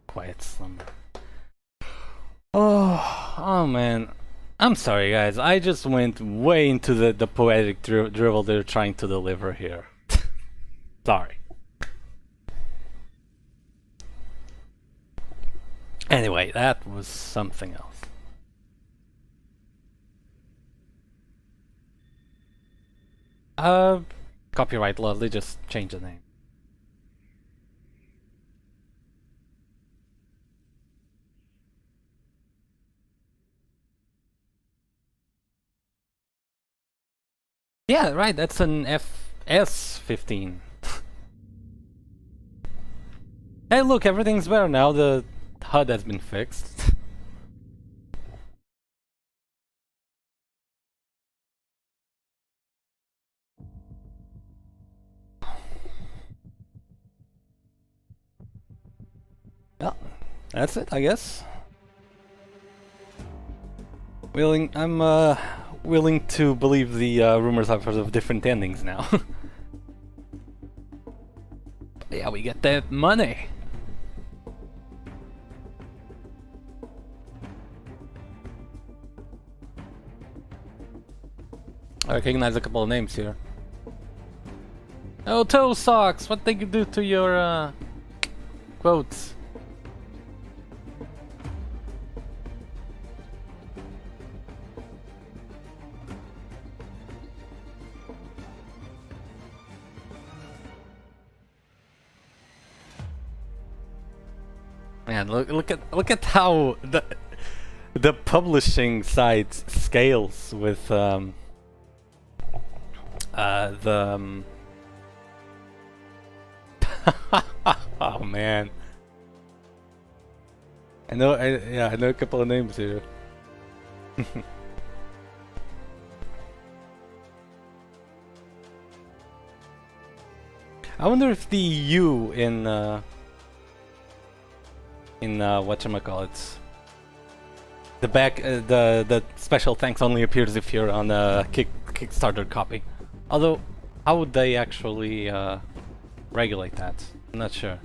Quiet slumber. Oh man. I'm sorry guys, I just went way into the poetic drivel they're trying to deliver here. Sorry. Anyway, that was something else. Copyright lovely, just change the name. Yeah, right, that's an FS15. Hey look, everything's better now, the HUD has been fixed. Well, that's it, I guess. I'm willing to believe the rumors I've heard of different endings now. But yeah, we get that money. I recognize a couple of names here. Oh, toe socks! What they could do to your quotes? Man, look at how the publishing side scales with the oh man, I know a couple of names here. I wonder if the U in whatchamacallit, the back, the special thanks only appears if you're on a Kickstarter copy. Although, how would they actually regulate that? I'm not sure.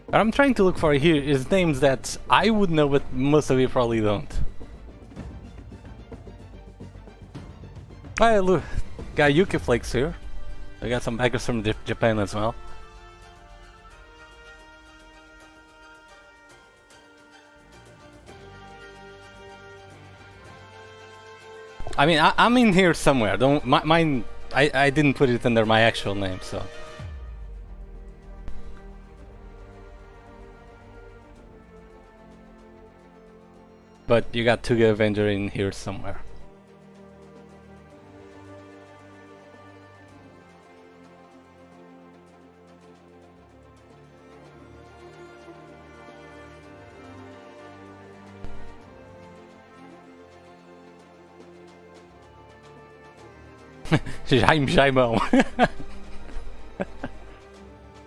What I'm trying to look for here is names that I would know, but most of you probably don't. Hey, look, got Yuki Flakes here. I got some backers from Japan as well. I mean, I'm in here somewhere. Don't mine. I didn't put it under my actual name, so. But you got TugaAvenger in here somewhere. Jaimo.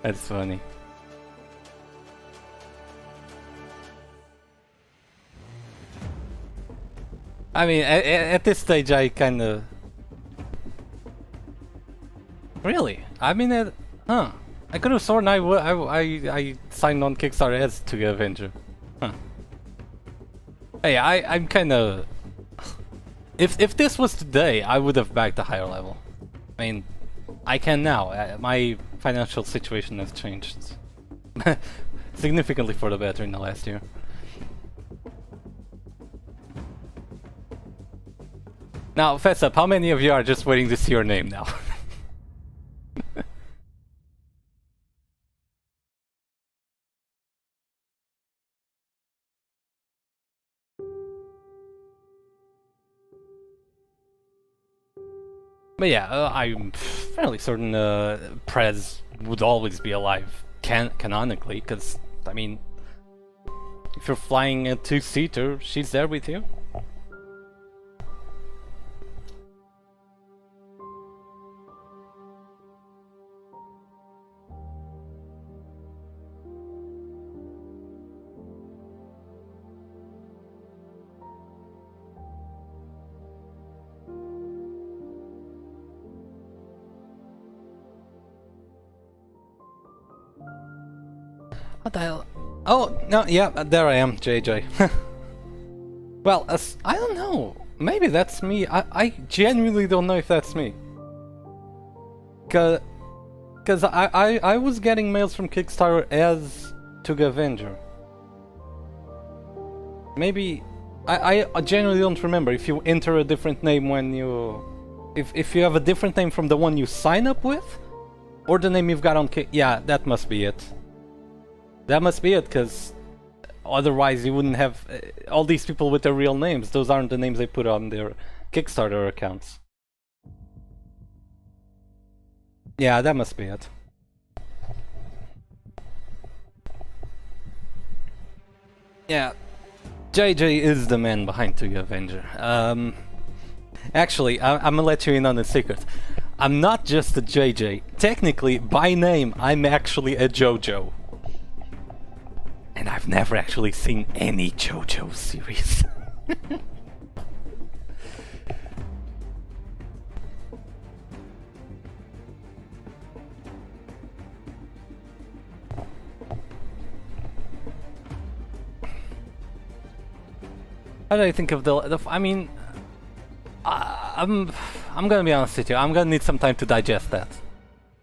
That's funny. I mean, at this stage, I kind of... Really? I mean, huh. I could have sworn I signed on Kickstarter as TugaAvenger. Huh. Hey, I'm kind of... If this was today, I would have backed a higher level. I mean, I can now. My financial situation has changed significantly for the better in the last year. Now, fess up, how many of you are just waiting to see your name now? But yeah, I'm fairly certain Prez would always be alive, canonically, because, I mean, if you're flying a two-seater, she's there with you. What the hell? Oh, no, yeah, there I am, JJ. Well, I don't know. Maybe that's me. I genuinely don't know if that's me. Cause I was getting mails from Kickstarter as TugaAvenger. Maybe... I genuinely don't remember if you enter a different name when you... If you have a different name from the one you sign up with, or the name you've got on Kick... Yeah, that must be it. That must be it, because otherwise you wouldn't have all these people with their real names. Those aren't the names they put on their Kickstarter accounts. Yeah, that must be it. I Yeah, JJ is the man behind TugaAvenger. Actually, I'm gonna let you in on a secret. I'm not just a JJ. Technically, by name, I'm actually a JoJo. And I've never actually seen any JoJo series. How do I think of I mean, I'm gonna be honest with you. I'm gonna need some time to digest that.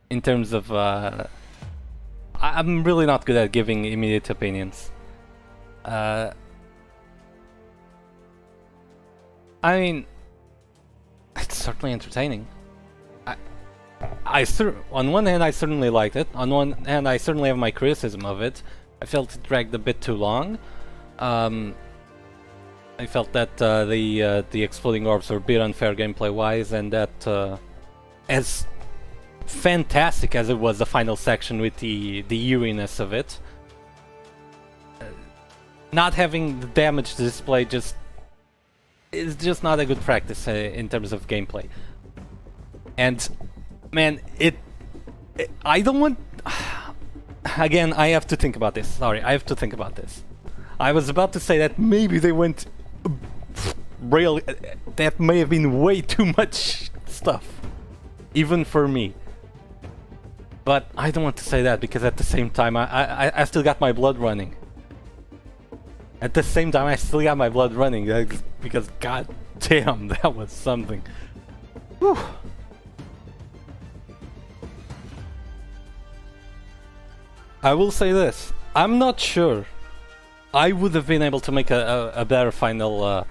In terms of, I'm really not good at giving immediate opinions. I mean, it's certainly entertaining. On one hand, I certainly liked it. On one hand, I certainly have my criticism of it. I felt it dragged a bit too long. I felt that the exploding orbs were a bit unfair gameplay-wise, and that as fantastic as it was, the final section with the eeriness of it, not having the damage display is just not a good practice in terms of gameplay. And man, I don't want. Again, I have to think about this. Sorry, I have to think about this. I was about to say that maybe they went real. That may have been way too much stuff, even for me. But I don't want to say that because at the same time, I still got my blood running. At the same time, I still got my blood running because god damn, that was something. Whew. I will say this: I'm not sure I would have been able to make a better final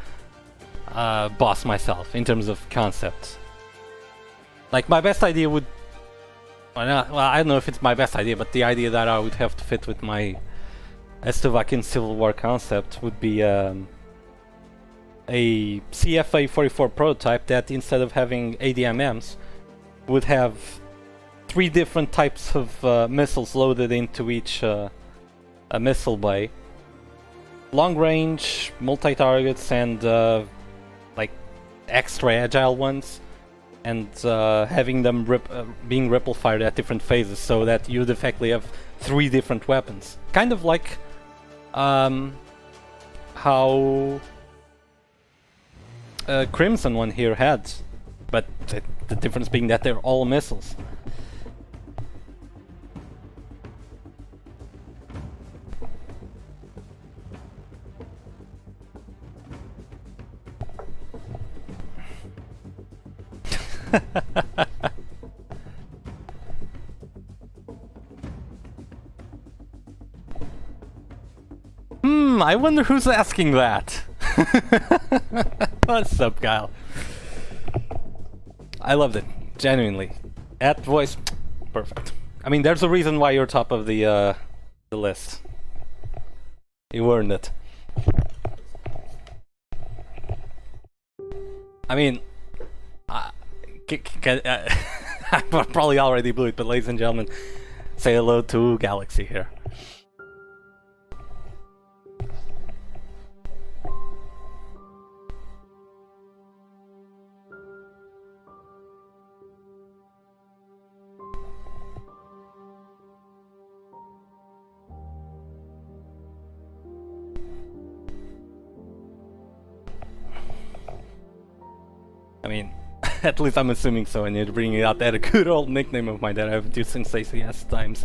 boss myself in terms of concept. Like, my best idea would... Well, I don't know if it's my best idea, but the idea that I would have to fit with my Slovakian Civil War concept would be a CFA-44 prototype that, instead of having ADMMs, would have 3 different types of missiles loaded into each a missile bay. Long range, multi-targets, and like extra agile ones, and having them being ripple fired at different phases, so that you'd effectively have 3 different weapons. Kind of like how Crimson one here had, but the difference being that they're all missiles. I wonder who's asking that. What's up, Kyle? I loved it, genuinely. That voice, perfect. I mean, there's a reason why you're top of the list. You earned it. I mean, I probably already blew it, but ladies and gentlemen, say hello to Galaxy here. I mean, at least I'm assuming so, and you're bringing out that good old nickname of mine that I've used since ACS times.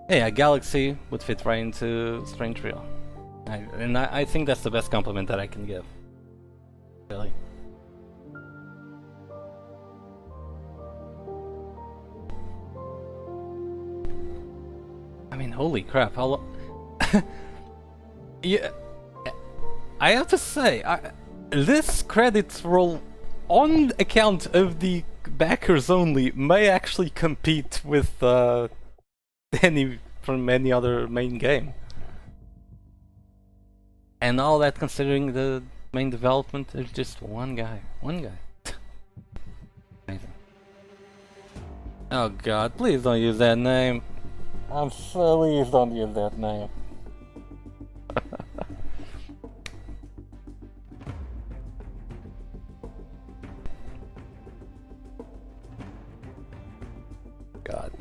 Hey, a Galaxy would fit right into Strange Trio. I think that's the best compliment that I can give. Really. I mean, holy crap, how yeah, I have to say, this credits roll on account of the backers only may actually compete with any from any other main game. And all that considering the main development is just one guy. Oh god, please don't use that name. Please don't use that name. God.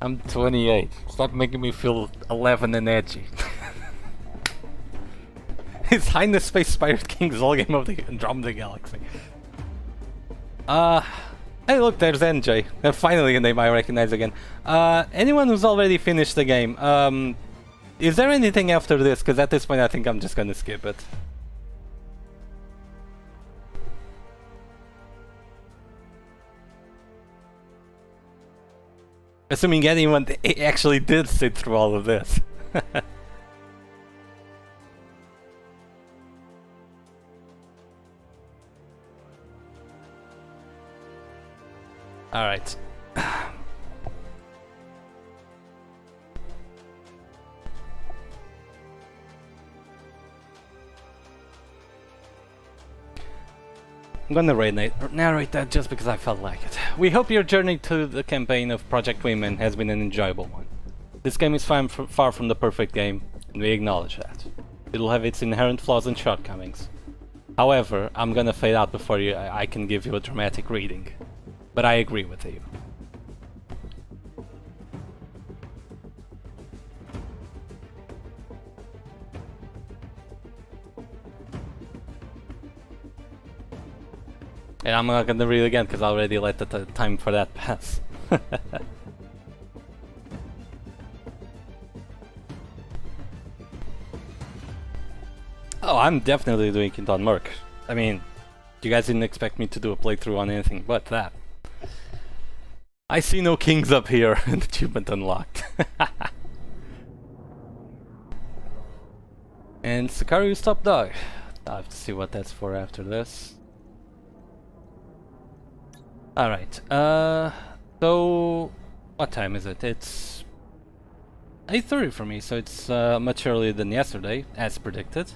I'm 28. Stop making me feel 11 and edgy. His Highness Space Pirate King's all game of the Andromeda Galaxy. Hey look, there's NJ. Finally a name I recognize again. Anyone who's already finished the game, is there anything after this? Because at this point I think I'm just gonna skip it. Assuming anyone actually did sit through all of this. Alright. I'm gonna narrate that just because I felt like it. We hope your journey to the campaign of Project Wingman has been an enjoyable one. This game is far from the perfect game, and we acknowledge that. It'll have its inherent flaws and shortcomings. However, I'm gonna fade out before I can give you a dramatic reading. But I agree with you. And I'm not gonna read again because I already let the time for that pass. Oh, I'm definitely doing it on Merc. I mean, you guys didn't expect me to do a playthrough on anything but that. I see no kings up here, and achievement unlocked. And Sicariu's top dog. I'll have to see what that's for after this. Alright, so what time is it? It's 8:30 for me, so it's much earlier than yesterday, as predicted.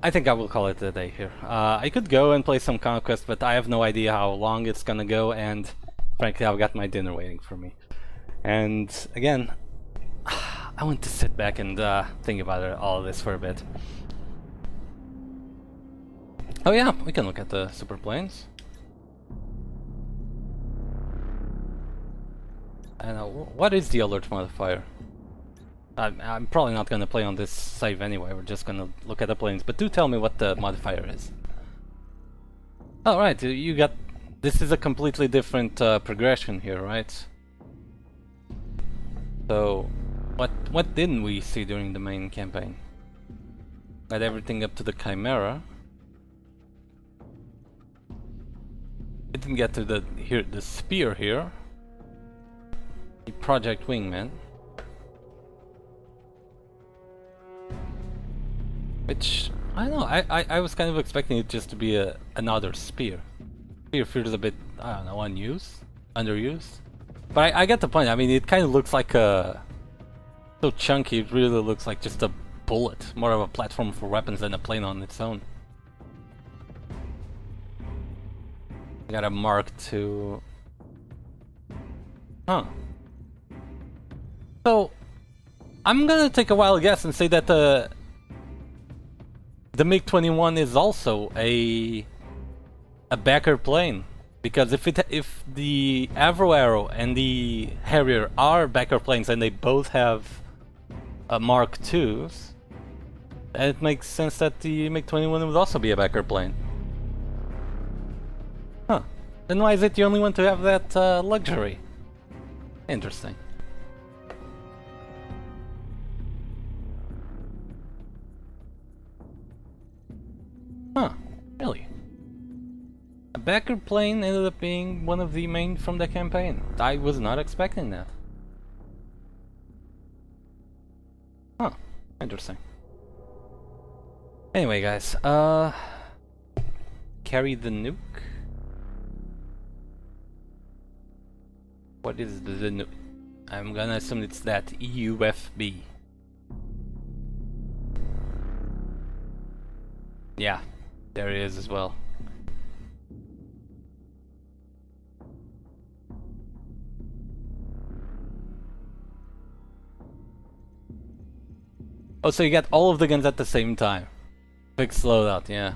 I think I will call it a day here. I could go and play some Conquest, but I have no idea how long it's gonna go, and frankly I've got my dinner waiting for me. And again, I want to sit back and think about all of this for a bit. Oh yeah, we can look at the super planes. And what is the alert modifier? I'm probably not gonna play on this save anyway, we're just gonna look at the planes, but do tell me what the modifier is. Oh right, you got... This is a completely different progression here, right? So, what didn't we see during the main campaign? Got everything up to the Chimera. We didn't get to the spear here. The Project Wingman. Which, I don't know, I was kind of expecting it just to be another spear. Spear feels a bit, I don't know, underused. But I get the point. I mean, it kind of looks like a... So chunky, it really looks like just a bullet. More of a platform for weapons than a plane on its own. I got a Mark II. Huh. So, I'm gonna take a wild guess and say that the MiG-21 is also a backer plane. Because if the Avro Arrow and the Harrier are backer planes and they both have Mark IIs, it makes sense that the MiG-21 would also be a backer plane. Huh. Then why is it the only one to have that luxury? Interesting. Huh. Really? A backer plane ended up being one of the main from the campaign. I was not expecting that. Huh. Interesting. Anyway, guys, carry the nuke. What is the nuke? I'm gonna assume it's that EUFB. Yeah. There he is as well. Oh, so you get all of the guns at the same time. Big loadout, yeah.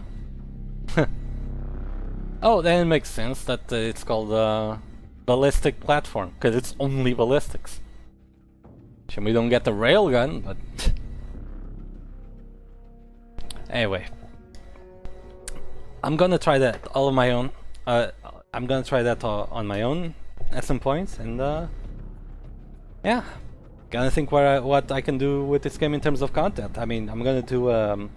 Oh, then it makes sense that it's called ballistic platform, because it's only ballistics. Sure, we don't get the railgun, but anyway, I'm gonna try that all on my own. I'm gonna try that on my own at some point, and yeah, gonna think what I can do with this game in terms of content. I mean, I'm gonna do a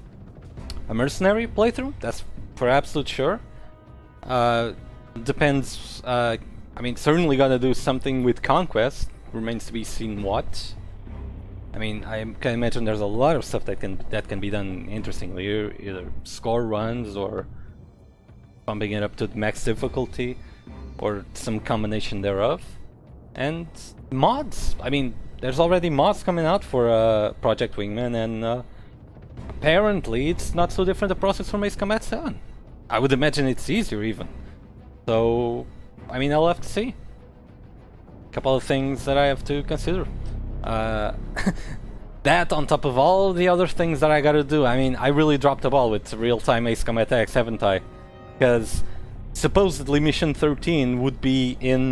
mercenary playthrough. That's for absolute sure. Depends. I mean, certainly gonna do something with conquest. Remains to be seen what. I mean, I can imagine there's a lot of stuff that can be done interestingly, either score runs or bumping it up to max difficulty, or some combination thereof, and mods. I mean, there's already mods coming out for Project Wingman, and apparently it's not so different a process from Ace Combat 7. I would imagine it's easier even. So, I mean, I'll have to see. Couple of things that I have to consider. That on top of all the other things that I gotta do. I mean, I really dropped the ball with real-time Ace Combat X, haven't I? Because supposedly Mission 13 would be in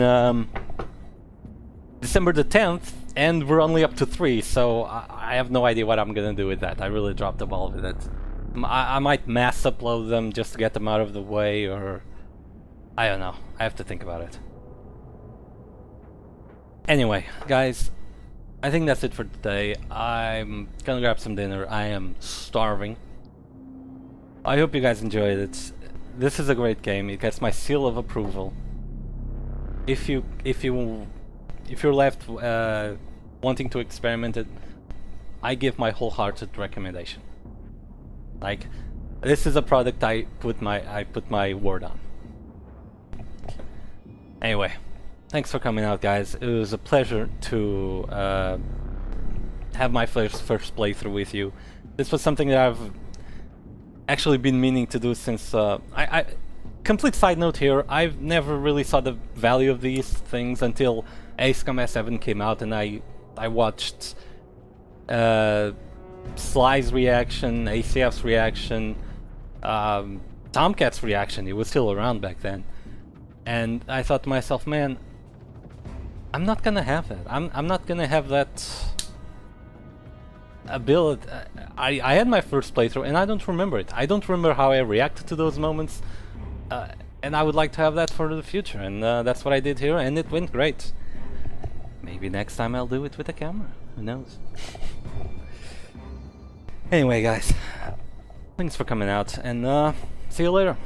December the 10th, and we're only up to 3, so I have no idea what I'm gonna do with that. I really dropped the ball with it. I might mass upload them just to get them out of the way, or I don't know. I have to think about it. Anyway, guys, I think that's it for today. I'm gonna grab some dinner. I am starving. I hope you guys enjoyed it. This is a great game. It gets my seal of approval. If you're left wanting to experiment it, I give my wholehearted recommendation. Like, this is a product I put my word on. Anyway, thanks for coming out, guys. It was a pleasure to have my first playthrough with you. This was something that I've actually been meaning to do since complete side note here, I've never really saw the value of these things until Ace Combat 7 came out, and I watched Sly's reaction, ACF's reaction, Tomcat's reaction. He was still around back then, and I thought to myself, man, I'm not gonna have that. I'm not gonna have that ability. I had my first playthrough and I don't remember it. I don't remember how I reacted to those moments, and I would like to have that for the future, and that's what I did here, and it went great. Maybe next time I'll do it with a camera. Who knows? Anyway, guys, thanks for coming out, and see you later.